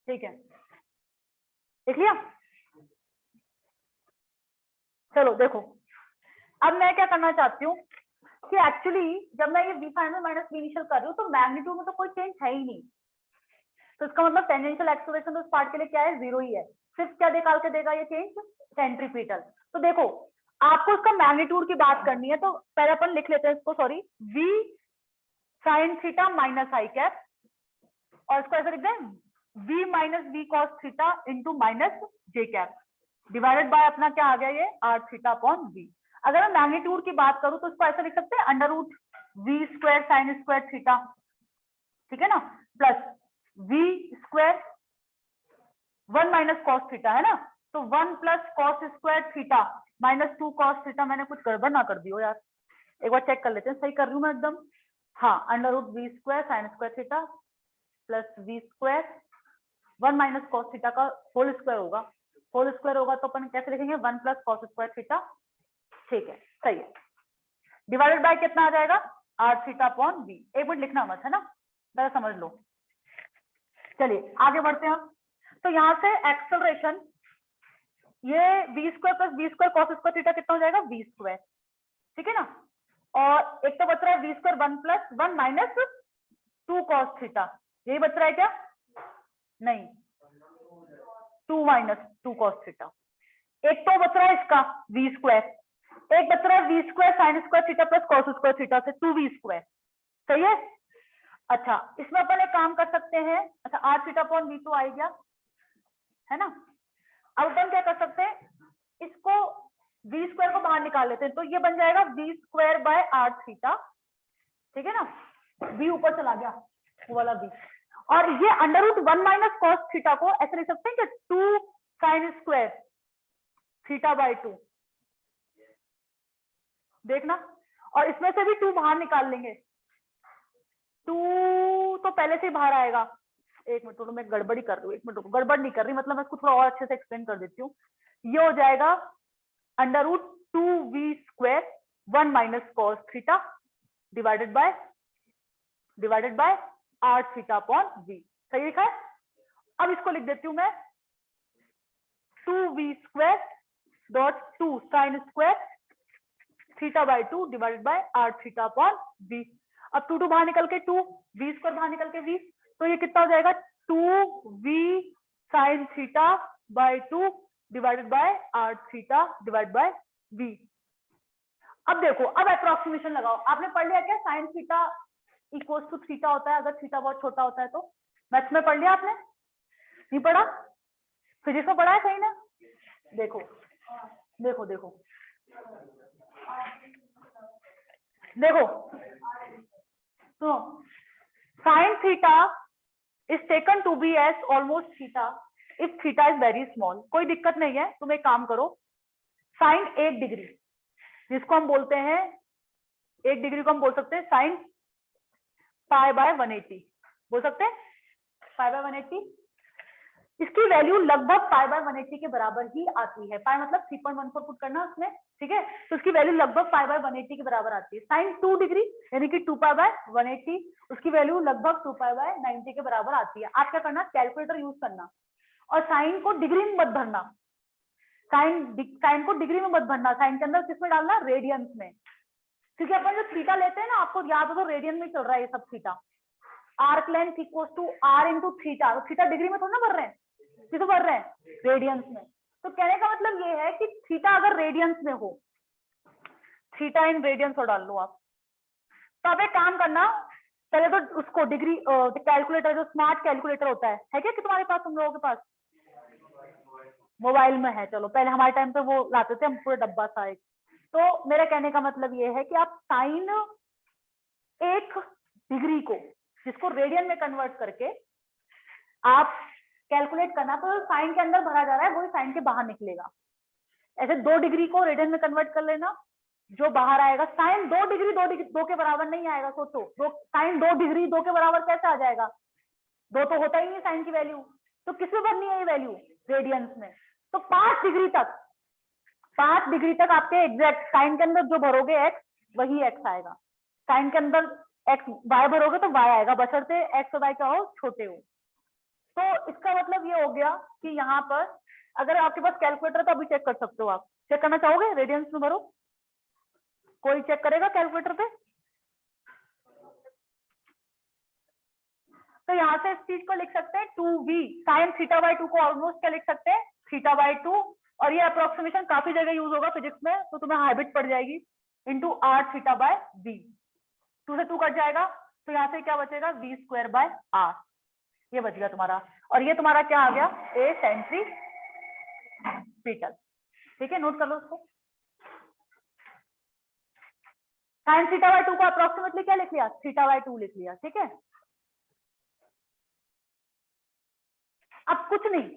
A: ठीक है, देख लिया, चलो देखो, अब मैं क्या करना चाहती हूँ कि एक्चुअली जब मैं ये V final minus we initial कर रही हूँ तो मैग्नीट्यूड में तो कोई चेंज है ही नहीं, तो इसका मतलब टेंजेंशियल एक्सेलरेशन तो इस पार्ट के लिए क्या है, जीरो ही है। सिर्फ क्या निकाल के देगा ये चेंज, सेंट्रीपिटल। तो देखो आपको इसका मैग्नीट्यूड की बात करनी है, तो पहले अपन लिख लेते हैं इसको, sorry, v sin theta minus i cap, और इसको ऐसे लिख दें v minus v cos theta into minus j cap divided by अपना क्या आ गया ये r थीटा अपॉन v। अगर मैं मैग्नीट्यूड की बात करूं तो इसको ऐसा लिख सकते हैं under root v square sine square theta, ठीक है ना, plus v square 1 minus cos theta है ना, तो 1 plus cos square theta minus 2 cos theta. मैंने कुछ गड़बड़ ना कर दी हो यार, एक बार चेक कर लेते हैं, सही कर रही हूँ मैं एकदम। हाँ, under root V square sine square theta plus we square 1 minus cos theta का होल स्क्वायर होगा, होल स्क्वायर होगा तो अपन कैसे लिखेंगे 1 प्लस कॉस स्क्वायर थीटा, ठीक है, सही है, डिवाइडेड बाय कितना आ जाएगा r थीटा अपॉन v। एक मिनट लिखना मत है ना, जरा समझ लो। चलिए आगे बढ़ते हैं हम। तो यहाँ से एक्सेलरेशन ये v square plus we square cos square theta कितना हो जाएगा v स्क्वायर, ठीक है ना, और एक तो बच रहा है v square 1 plus 1 minus 2 cos theta, यही बच रहा है क्या, नहीं 2 माइनस 2 कॉस थीटा। एक तो बच रहा है इसका v स्क्वायर, एक बच रहा है v square sine square theta plus cos square theta से 2v स्क्वायर, सही है। अच्छा इसमें अपन एक काम कर सकते हैं, अच्छा r थीटा अपॉन v तो आ गया है ना, अब अपन क्या कर सकते हैं, इसको v स्क्वायर को बाहर निकाल लेते हैं, तो ये बन जाएगा v square by r theta, ठीक है ना, v ऊपर चला गया वो वाला v, और ये under root 1 minus cos theta को ऐसे लिख सकते हैं कि 2 साइन स्क्वायर थीटा बाय 2, देखना, और इसमें से भी 2 बाहर निकाल लेंगे, 2 तो पहले से ही बाहर आएगा। एक मिनट, तो मैं गड़बड़ी कर रही हूँ, एक मिनट रुको, गड़बड़ नहीं कर रही, मतलब मैं इसको थोड़ा और अच्छे से एक्सप्लेन कर देती हूँ। ये हो जाएगा under root 2v square 1 minus cos theta divided by r theta upon v, सही लिखा है। अब इसको लिख देती हूँ मैं 2v square dot 2 sign square theta by 2 divided by r theta upon v। अब 2 बाहर निकल के 2, v स्क्वायर बाहर निकल के v, तो ये कितना हो जाएगा 2v sine theta by 2 divided by r theta divide by v। अब देखो, अब अप्रोक्सीमेशन लगाओ, आपने पढ़ लिया क्या sine theta equal to theta होता है अगर थीटा बहुत छोटा होता है तो, मैथ्स में पढ़ लिया आपने, नहीं पढ़ा, फिजिक्स में पढ़ा है सही ना, देखो देखो देखो देखो, तो sine theta is taken to be as almost theta if theta is very small, कोई दिक्कत नहीं है, तुम एक काम करो, साइन 1 डिग्री जिसको हम बोलते हैं 1 डिग्री को हम बोल सकते हैं साइन पाई बाय 180, बोल सकते हैं पाई बाय 180, इसकी वैल्यू लगभग पाई बाय 180 के बराबर ही आती है, पाई मतलब 3.14 पुट करना उसमें, ठीक है, तो इसकी वैल्यू लगभग पाई बाय 180 के बराबर आती है। साइन 2 डिग्री यानी कि 2 पाई बाय 180, उसकी वैल्यू लगभग 2 पाई बाय 90 के बराबर आती है। आप क्या करना, कैलकुलेटर यूज करना, और साइन को डिग्री में मत भरना, साइन को डिग्री में मत भरना, साइन के अंदर किसमें डालना, रेडियंस में, क्योंकि अपन जो थीटा लेते हैं ना, आपको याद हो तो रेडियन में चल रहा है ये सब theta, arc length equals to r into theta, तो थीटा डिग्री में थोड़ा ना भर रहे हैं, किसमें भर रहे हैं, रेडियंस में। तो कहने का मतलब ये है कि थीटा अगर रेडियंस में हो, थीटा इन रेडियंस और डाल लो आप, तो आप एक काम करना, पहले तो उसको डिग्री कैलकुलेटर, जो स्मार्ट कैलकुलेटर होता है क्या कि तुम्हारे पास, तुम लोगों के पास मोबाइल में है, चलो पहले हमारे टाइम पे वो लाते थे हम पूरे डब्बा सा एक, तो मेरा कहने का मतलब ये है कि आप साइन 1 डिग्री को जिसको रेडियन में कन्वर्ट करके आप कैलकुलेट करना, तो साइन के अंदर भरा जा रहा है वही साइन के बाहर निकलेगा। ऐसे 2 डिग्री को रेडियन में कन्वर्ट कर लेना, जो बाहर आएगा साइन 2 डिग्री 2 के बराबर नहीं आएगा, सोचो साइन 2 डिग्री 2 के बराबर कैसे आ जाएगा, 2 तो होता ही नहीं साइन की वैल्यू, तो किसमें भरनी है ये वैल्यू, रेडियंस में। तो 5 डिग्री तक आपके एग्जैक्ट साइन के अंदर जो भरोगे x वही x आएगा, साइन के अंदर x y भरोगे तो y आएगा, बशर्ते x और y क्या हो, छोटे हो। तो इसका मतलब ये हो गया कि यहाँ पर अगर आपके पास कैलकुलेटर है तो अभी चेक कर सकते हो, आप चेक करना चाहोगे, रेडियंस में भरो, कोई चेक करेगा कैलकुलेटर पे। तो यहाँ से इस चीज को लिख सकते हैं 2v साइन थीटा बाय 2 को ऑलमोस्ट क्या लिख सकते हैं, θ/2, और ये अप्रोक्सीमेशन काफी जगह यूज होगा फिजिक्स में, तो तुम्हें हैबिट पड़ जाएगी, इंटू r(θ/v). 2 से 2 कट जाएगा, तो यहाँ से क्या बचेगा, v²/r, ये बच गया तुम्हारा। और ये तुम्हारा क्या आ गया, ए सेंट्रीपिटल। ठीक है, नोट कर लो उसको। sin θ/2 को अप्रोक्सीमेटली क्या लिख लिया, θ/2 लिख लिया। ठीक है, अब कुछ नहीं,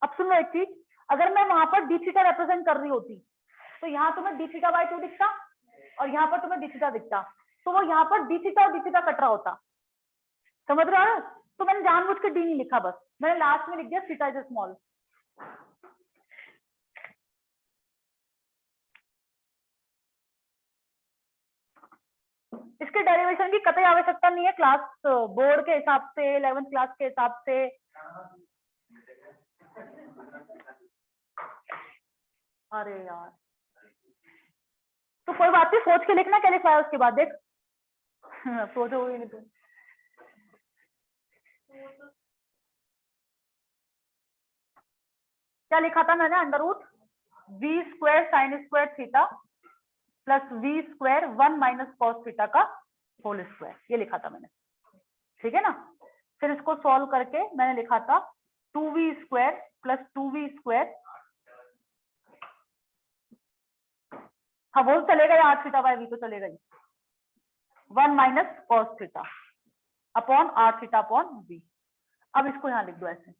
A: अब सुन लो एक चीज, अगर मैं वहां पर dθ रिप्रेजेंट कर रही होती, तो यहाँ तुम्हें dθ/2 दिखता और यहाँ पर तुम्हें dθ दिखता, तो वो यहाँ पर dθ और dθ कट रहा होता, समझ रहे हो? तो मैंने जानबूझ के डी नहीं लिखा, बस मैंने लास्ट में लिख दिया थीटा इज स्मॉल। इसके डेरिवेशन की कतई आवश्यकता नहीं है, क्लास बोर्ड के हिसाब से, 11th क्लास के हिसाब से। अरे यार, तो कोई बात नहीं, सोच के लिखना क्या लिखवाया उसके बाद, देख सोचो ही नहीं तो। क्या लिखा था मैंने, √v² sin² theta plus v² 1 - cos theta का होल स्क्वायर, ये लिखा था मैंने। ठीक है ना, फिर इसको सॉल्व करके मैंने लिखा था 2v² प्लस 2v², हाँ वो चलेगा, या r(θ/v) तो चलेगा ही, 1 - cos थीटा अपॉन r(θ/v). अब इसको यहाँ लिख दो ऐसे,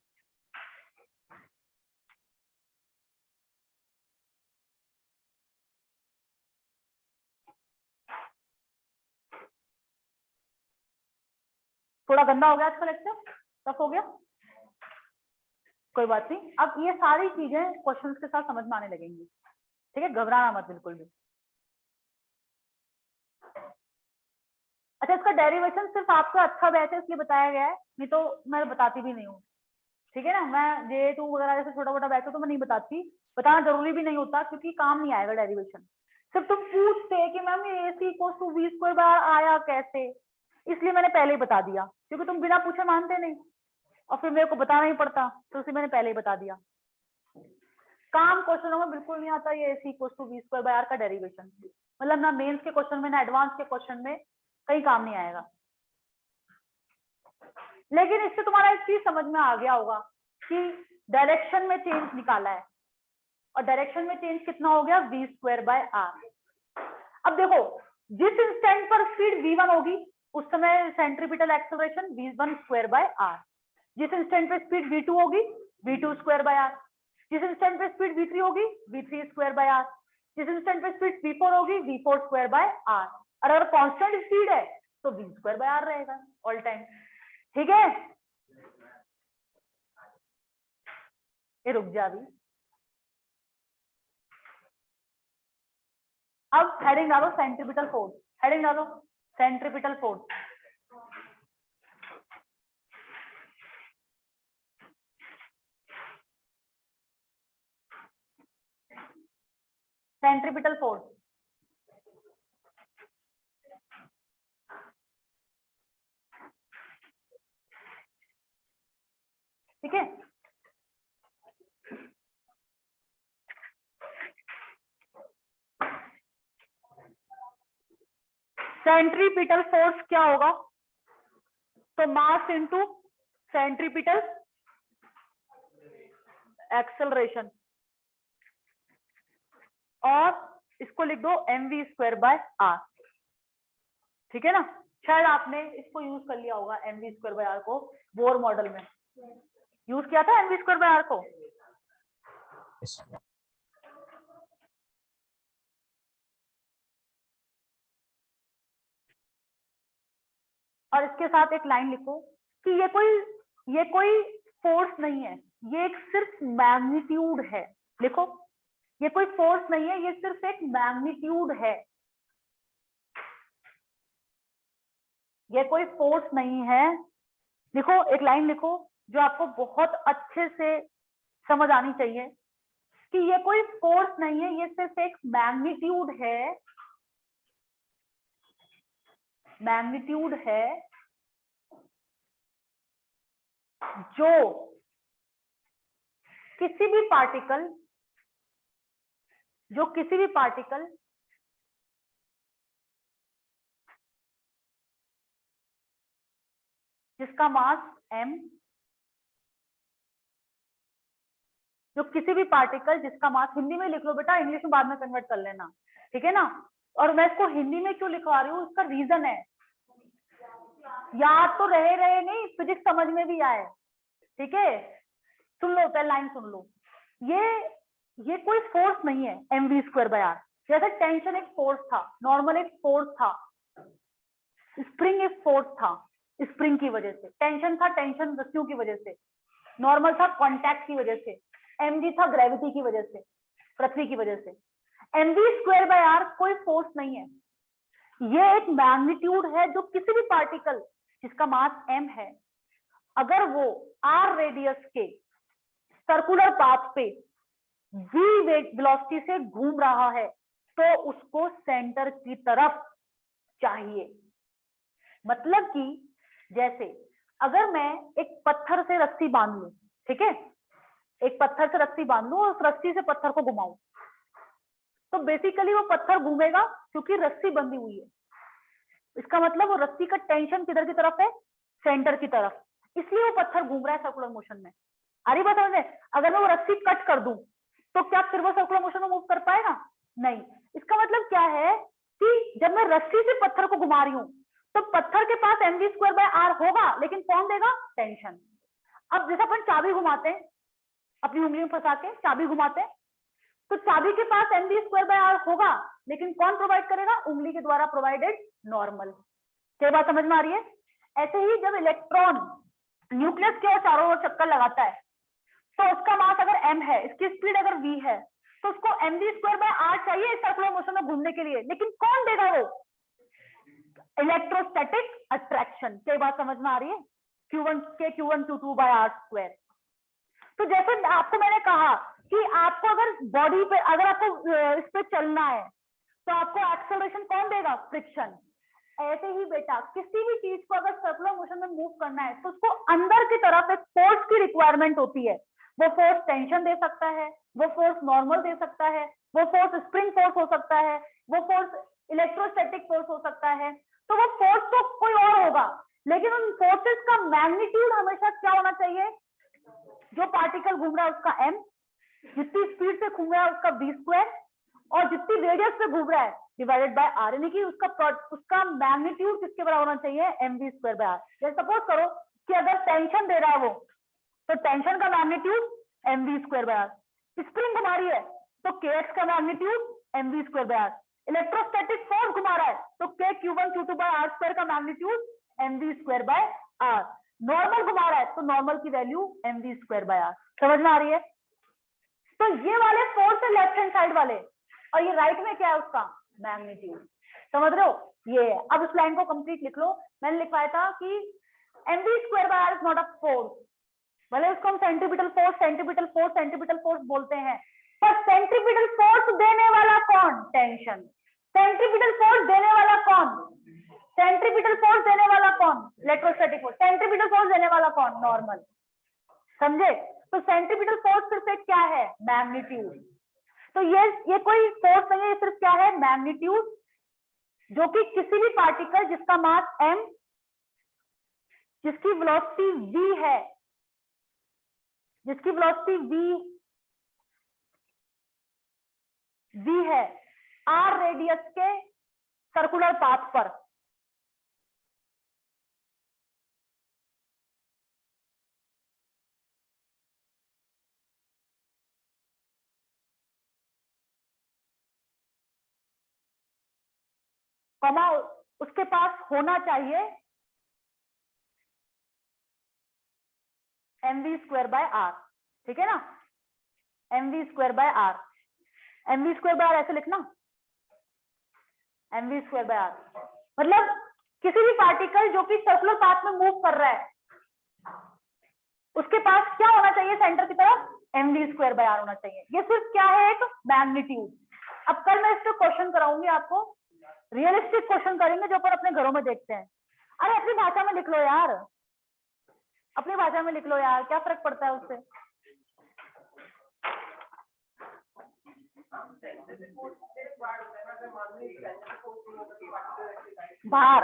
A: थोड़ा गंदा हो गया आज का लेक्चर, टफ हो गया, कोई बात नहीं। अब ये सारी चीजें क्वेश्चंस के साथ समझ में आने लगेंगी। ठीक है, घबराना मत बिल्कुल भी। अच्छा, इसका डेरिवेशन सिर्फ आपका अच्छा बैच है इसलिए बताया गया है, नहीं तो मैं बताती भी नहीं हूँ। ठीक है ना, मैं J2 वगैरह जैसे छोटा मोटा बैच हो तो मैं नहीं बताती, बताना जरूरी भी नहीं होता, क्योंकि काम नहीं आएगा डेरिवेशन। सिर्फ तुम पूछते कि मैम ये AC = v² आया कैसे, इसलिए मैंने पहले ही बता दिया, क्योंकि तुम बिना पूछे मानते नहीं, और फिर मेरे को बताना ही पड़ता, तो उसे मैंने पहले ही बता दिया। काम क्वेश्चनों में बिल्कुल नहीं आता ये AC = v²/r का डेरिवेशन, मतलब ना मेंस के क्वेश्चन में ना एडवांस के क्वेश्चन में, कहीं काम नहीं आएगा। लेकिन इससे तुम्हारा एक चीज समझ में आ गया होगा कि डायरेक्शन में चेंज निकाला है, और डायरेक्शन में चेंज कितना हो गया, v²/r। अब देखो, जिस इंस्टेंट पर स्पीड v1 होगी उस समय सेंट्रीपिटल एक्सेलरेशन v1²/r, जिस इंस्टेंट पे स्पीड v2 होगी v2²/r, जिस इंस्टेंट पे स्पीड v3 होगी v3²/r, जिस इंस्टेंट पे स्पीड v4 होगी v4²/r। और अगर कांस्टेंट स्पीड है तो v²/r रहेगा ऑल टाइम। ठीक है, ये रुक जा अभी। अब हेडिंग डालो सेंट्रीपिटल फोर्स, हेडिंग डालो सेंट्रीपिटल फोर्स। सेंट्रीपिटल फोर्स, ठीक है। सेंट्रीपिटल फोर्स क्या होगा, तो मास इनटू सेंट्रीपिटल एक्सेलरेशन, और इसको लिख दो mv²/r। ठीक है ना, शायद आपने इसको यूज कर लिया होगा mv²/r को, बोर मॉडल में यूज किया था mv²/r को। और इसके साथ एक लाइन लिखो कि ये कोई फोर्स नहीं है, ये एक सिर्फ मैग्नीट्यूड है। लिखो, ये कोई फोर्स नहीं है, ये सिर्फ एक मैग्नीट्यूड है, ये कोई फोर्स नहीं है। लिखो, एक लाइन लिखो जो आपको बहुत अच्छे से समझ आनी चाहिए कि ये कोई फोर्स नहीं है, ये सिर्फ एक मैग्नीट्यूड है, मैग्नीट्यूड है जो किसी भी पार्टिकल जिसका मास m, जिसका मास, हिंदी में लिख लो बेटा, इंग्लिश में बाद में कन्वर्ट कर लेना, ठीक है ना। और मैं इसको हिंदी में क्यों लिखवा रही हूँ, इसका रीजन है, याद तो रहे नहीं, फिजिक्स समझ में भी आए, ठीक है। सुन लो, पहले लाइन सुन लो। ये कोई फोर्स नहीं है mv²/r। जैसे टेंशन एक फोर्स था, नॉर्मल एक फोर्स था, स्प्रिंग एक फोर्स था, स्प्रिंग की वजह से, टेंशन था, टेंशन रस्सियों की वजह से, नॉर्मल था कॉन्टैक्ट की वजह से, mg था ग्रेविटी की वजह से, पृथ्वी की वजह से। mv²/r कोई फोर्स नहीं है, ये एक मैग्नीट्यूड है जो किसी भी पार्टिकल जिसका मास m है, अगर वो r रेडियस के सर्कुलर पाथ पे v वेलोसिटी से घूम रहा है तो उसको सेंटर की तरफ चाहिए। मतलब कि जैसे अगर मैं एक पत्थर से रस्सी बांध लूं, ठीक है, एक पत्थर से रस्सी बांध लूं और उस रस्सी से पत्थर को घुमाऊं, तो बेसिकली वो पत्थर घूमेगा क्योंकि रस्सी बंधी हुई है। इसका मतलब वो रस्सी का टेंशन किधर की तरफ है, सेंटर की तरफ, इसलिए वो पत्थर घूम रहा है सर्कुलर मोशन में। आ रही बात समझ में? अगर मैं वो रस्सी कट कर दूं तो क्या फिर वो सर्कुलर मोशन में मूव कर पाएगा? नहीं। इसका मतलब क्या है कि जब मैं रस्सी से पत्थर को घुमा रही हूं तो पत्थर के पास mv²/r होगा, लेकिन कौन देगा? टेंशन। अब जैसे अपन चाबी घुमाते हैं, अपनी उंगली में फंसा के चाबी घुमाते हैं, तो चाबी के पास mv²/r होगा, लेकिन कौन प्रोवाइड करेगा? उंगली के द्वारा प्रोवाइडेड नॉर्मल। क्या बात समझ में आ रही है? ऐसे ही जब इलेक्ट्रॉन न्यूक्लियस के चारों ओर चक्कर लगाता है तो उसका मास अगर m है, इसकी स्पीड अगर v है, तो उसको mv²/r चाहिए सर्कुलर मोशन में घूमने के लिए, लेकिन कौन देगा? वो इलेक्ट्रोस्टैटिक अट्रैक्शन। क्या बात समझ में आ रही है? Q1 Q2/r²। तो जैसे आपको मैंने कहा कि आपको अगर बॉडी पे, अगर आपको इस पे चलना है तो आपको एक्सेलरेशन कौन देगा? फ्रिक्शन। ऐसे ही बेटा किसी भी चीज को अगर सर्कुलर मोशन में मूव करना है तो उसको अंदर की तरफ एक फोर्स की रिक्वायरमेंट होती है। वो फोर्स टेंशन दे सकता है, वो फोर्स नॉर्मल दे सकता है, वो फोर्स स्प्रिंग फोर्स हो सकता है, वो फोर्स इलेक्ट्रोस्टैटिक फोर्स हो सकता है। तो वो फोर्स तो कोई और होगा, लेकिन उन फोर्सेस का मैग्नीट्यूड हमेशा क्या होना चाहिए? जो पार्टिकल घूम रहा है उसका m, जितनी स्पीड से घूम रहा है उसका v², और जितनी रेडियस से घूम रहा है डिवाइडेड बाय r, यानी कि उसका मैग्नीट्यूड किसके बराबर होना चाहिए? mv²/r। जैसे सपोज करो कि अगर टेंशन दे रहा है वो, तो टेंशन का मैग्नीट्यूड mv²/r। स्प्रिंग घुमा रही है तो kx का मैग्नीट्यूड mv²/r। इलेक्ट्रोस्टैटिक फोर्स घुमा रहा है तो k Q1 Q2/r² का मैग्नीट्यूड mv²/r। नॉर्मल घुमा रहा है तो नॉर्मल की वैल्यू mv²/r। समझ में आ रही है? तो ये वाले फोर्स है लेफ्ट हैंड साइड वाले, और ये राइट में क्या है? उसका मैग्नीट्यूड। समझ रहे हो? ये है। अब इस लाइन को कंप्लीट लिख लो। मैंने लिखवाया था कि mv²/r is not a force, भले उसको हम सेंट्रीपिटल फोर्स बोलते हैं, पर सेंट्रीपिटल फोर्स देने वाला कौन? टेंशन। सेंट्रीपिटल फोर्स देने वाला कौन? सेंट्रीपिटल फोर्स देने वाला कौन? Electrostatic force. सेंट्रीपिटल फोर्स देने वाला कौन? नॉर्मल। समझे? तो सेंट्रीपिटल फोर्स सिर्फ एक क्या है? मैग्नीट्यूड। तो ये कोई फोर्स नहीं है, ये सिर्फ क्या है? मैग्नीट्यूड, जो कि किसी भी पार्टिकल जिसका मास m, जिसकी वेलोसिटी v है, जिसकी वेलोसिटी v है r रेडियस के सर्कुलर पाथ पर, कमा उसके पास होना चाहिए mv²/r। ठीक है ना? mv²/r, mv²/r ऐसे लिखना, mv²/r मतलब किसी भी पार्टिकल जो कि सर्कुलर पाथ में मूव कर रहा है उसके पास क्या होना चाहिए? सेंटर की तरफ mv²/r होना चाहिए। ये सिर्फ क्या है? एक मैग्नीट्यूड। अब कल मैं इस पे क्वेश्चन कराऊंगी आपको, रियलिस्टिक क्वेश्चन करेंगे जो अपन अपने घरों में देखते हैं। अरे अपनी भाषा में लिख लो यार, अपनी भाषा में लिख लो यार, क्या फर्क पड़ता है उससे? बाहर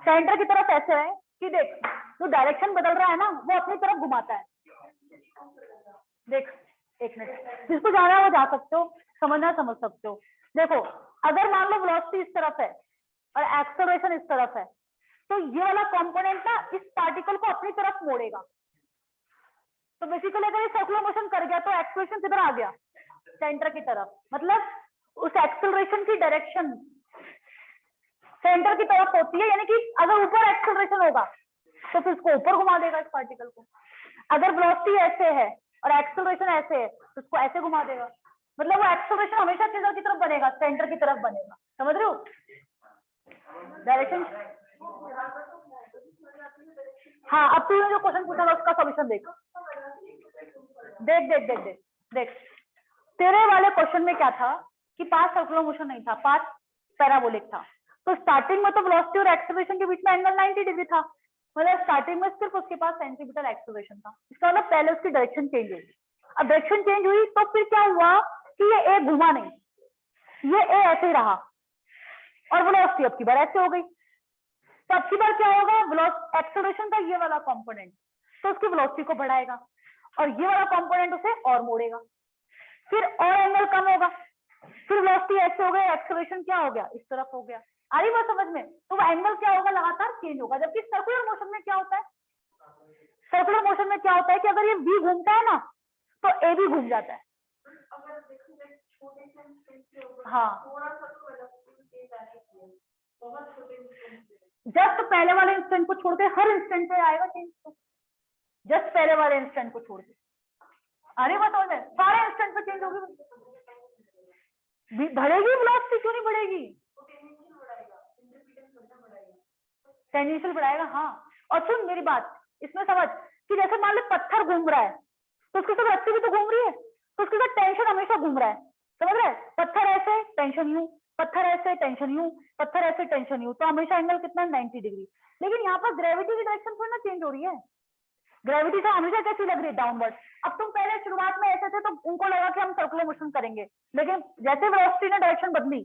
A: सेंटर की तरफ ऐसे है कि देख जो डायरेक्शन बदल रहा है ना वो अपनी तरफ घुमाता है। देख एक मिनट, जिसको जाना है वो जा सकते हो, समझना समझ सकते हो। देखो अगर मान लो वेलोसिटी इस तरफ है और एक्सेलरेशन इस तरफ है, तो ये वाला कंपोनेंट ना इस पार्टिकल को अपनी तरफ मोड़ेगा। तो बेसिकली अगर ये सर्कुलर मोशन कर गया तो एक्सेलरेशन किधर आ गया, सेंटर की तरफ। मतलब उस एक्सेलरेशन की डायरेक्शन सेंटर की तरफ होती है, यानी कि अगर ऊपर एक्सेलरेशन होगा तो फिर इसको ऊपर घुमा देगा इस पार्टिकल को। अगर वेलोसिटी ऐसे है और एक्सेलरेशन ऐसे है तो इसको ऐसे घुमा देगा। मतलब वो एक्सेलरेशन हमेशा किधर की तरफ बनेगा, सेंटर की तरफ बनेगा। समझ रहे हो डायरेक्शन? हाँ, अब तूने जो क्वेश्चन पूछा था उसका सॉल्यूशन देख देख देख देख देख देख तेरे वाले क्वेश्चन में क्या था कि पाथ सर्कुलर मोशन नहीं था, पाथ पैराबोलिक था। तो स्टार्टिंग में तो वेलोसिटी और एक्सेलरेशन के बीच में एंगल 90 डिग्री था। मतलब स्टार्टिंग में सिर्फ उसके पास सेंटीमीटर एक्सेलरेशन था। इसका मतलब पहले उसकी डायरेक्शन चेंज हुई। अब डायरेक्शन चेंज हुई तो फिर क्या हुआ कि ये ए घुमा नहीं, ये ए ऐसे ही रहा और वेलोसिटी अब की बार ऐसे हो गई। तो अब की बार क्या होगा, एक्सेलरेशन का ये वाला कंपोनेंट तो उसकी वेलोसिटी को बढ़ाएगा और ये वाला कंपोनेंट उसे और मोड़ेगा, फिर और एंगल कम होगा, फिर वेलोसिटी ऐसे हो गई, एक्सेलरेशन क्या हो गया, इस तरफ हो गया। आ रही बात समझ में? तो वो एंगल क्या होगा, लगातार चेंज होगा। जबकि सर्कुलर मोशन में क्या होता है, सर्कुलर मोशन में क्या होता है कि अगर ये बी घूमता है ना तो ए भी घूम जाता है। हाँ, जस्ट पहले वाले इंस्टेंट को छोड़ के हर इंस्टेंट पे आएगा चेंज। जस्ट पहले वाले इंस्टेंट को छोड़ के, अरे बताओ ना, सारे इंस्टेंट पे चेंज होगी। बढ़ेगी वेलोसिटी, क्यों नहीं बढ़ेगी? टेंजेंशियल बढ़ाएगा। हाँ, और सुन मेरी बात, इसमें समझ कि जैसे मान लो पत्थर घूम रहा है तो उसके साथ रस्सी भी तो घूम रही है, तो उसके साथ टेंशन हमेशा घूम रहा है। समझ रहे? पत्थर ऐसे टेंशन यूं, पत्थर ऐसे टेंशन यूं, पत्थर ऐसे टेंशन यूं, तो हमेशा एंगल कितना 90 डिग्री। लेकिन यहाँ पर ग्रेविटी की डायरेक्शन थोड़ी ना चेंज हो रही है। ग्रेविटी तो हमेशा कैसी लग रही है, डाउनवर्ड। अब तुम पहले शुरुआत में ऐसे थे तो उनको लगा कि हम सर्कुलर मोशन करेंगे, लेकिन जैसे वेलोसिटी ने डायरेक्शन बदली,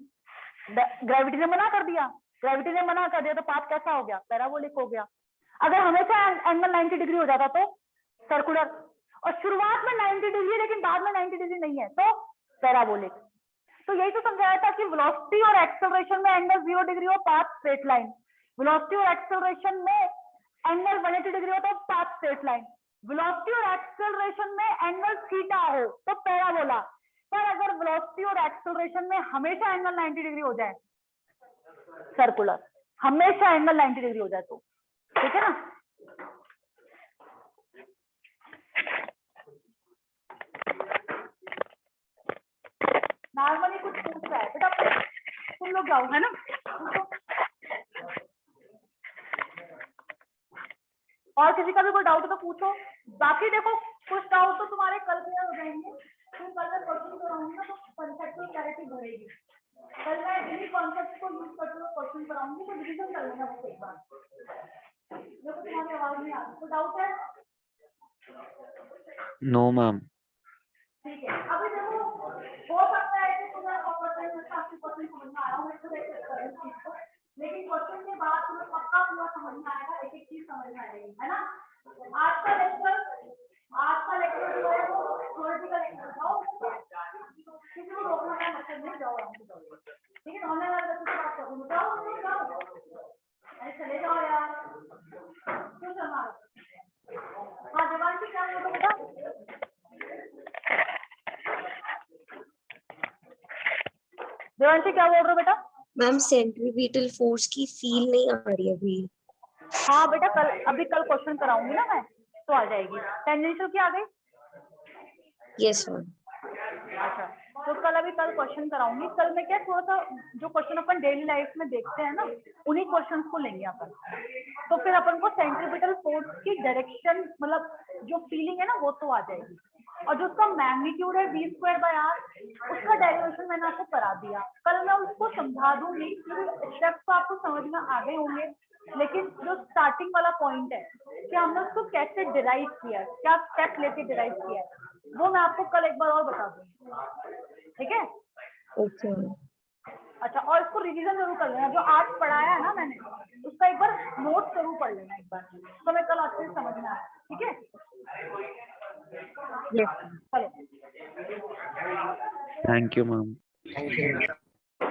A: ग्रेविटी ने मना कर दिया। ग्रेविटी ने मना कर दिया तो पाथ कैसा हो गया, पैराबोलिक हो गया। अगर हमेशा एंगल 90 डिग्री हो जाता तो सर्कुलर, और शुरुआत में 90 डिग्री लेकिन बाद में 90 डिग्री नहीं है तो पैराबोलिक। तो यही तो समझाया था कि वेलोसिटी और एक्सेलरेशन में एंगल 0 डिग्री हो, पाथ स्ट्रेट लाइन। वेलोसिटी और एक्सेलरेशन में एंगल 180 डिग्री हो तो पाथ स्ट्रेट लाइन। वेलोसिटी और एक्सेलरेशन में एंगल थीटा हो तो पैराबोला। पर अगर वेलोसिटी और एक्सेलरेशन में हमेशा एंगल 90 डिग्री हो जाए, सर्कुलर, हमेशा एंगल 90 डिग्री हो जाए तो, ठीक है ना? नॉर्मली कुछ पूछ रहा है बेटा, तुम लोग जाओ, है ना? और किसी का भी कोई डाउट तो पूछो। बाकी देखो कुछ डाउट तो तुम्हारे कल क्लियर हो जाएंगे। तुम कल मैं क्वेश्चन कराऊंगी ना तो कंसेप्चुअल क्लैरिटी बढ़ेगी। कल मैं इन्हीं कॉन्सेप्ट को यूज करते हुए क्वेश्चन कराऊंगी तो रिवीजन कर लेना बस एक बार। देखो तुम्हारी आवाज नहीं आ रही, तो डाउट है?
B: No, ma'am.
A: ठीक है, अभी देखो हो सकता है कि तुम्हें आपके क्वेश्चन समझ में आ रहा हो, लेकिन क्वेश्चन के बाद तुम्हें पक्का पूरा समझ में आएगा, एक एक चीज समझ में आएगी, है ना? आज का लेक्चर जो है वो थ्योरेटिकल लेक्चर जाओ, किसी को रोकना का मतलब नहीं, जाओ आराम से जाओ, ठीक है? होने वाला बच्चों से बात करूँ, जाओ, अरे चले जाओ यार, क्यों शर्मा? हाँ देवांशी क्या बोल रहे हो बेटा? देवांशी क्या बोल रहे हो बेटा?
C: मैम सेंट्रीपिटल फोर्स की फील नहीं आ रही अभी।
A: हाँ बेटा, कल क्वेश्चन कराऊंगी ना मैं तो आ जाएगी। टेंजेंशियल की आ गई?
C: Yes ma'am.
A: अच्छा, तो कल क्वेश्चन कराऊंगी। कल मैं क्या थोड़ा सा जो क्वेश्चन अपन डेली लाइफ में देखते हैं ना, उन्हीं क्वेश्चंस को लेंगे अपन। तो फिर अपन को सेंट्रीपिटल फोर्स की डायरेक्शन, मतलब जो फीलिंग है ना वो तो आ जाएगी। और जो उसका मैग्नीट्यूड है v²/r, उसका डेरिवेशन मैंने आपको करा दिया। कल मैं उसको समझा दूंगी, स्टेप्स तो आपको समझ में आ गए होंगे, लेकिन जो स्टार्टिंग वाला पॉइंट है कि हमने उसको कैसे डिराइव किया, क्या स्टेप लेके डिराइव किया है, वो मैं आपको कल एक बार और बता दूंगी। ठीक है?
C: Okay ma'am.
A: अच्छा, और इसको रिवीजन जरूर कर लेना, जो आज पढ़ाया है ना मैंने उसका एक बार नोट जरूर पढ़ लेना एक बार, तो मैं कल अच्छे से समझ में आया। ठीक है?
C: यस।
A: चलो।
D: Thank you ma'am.
B: Thank you.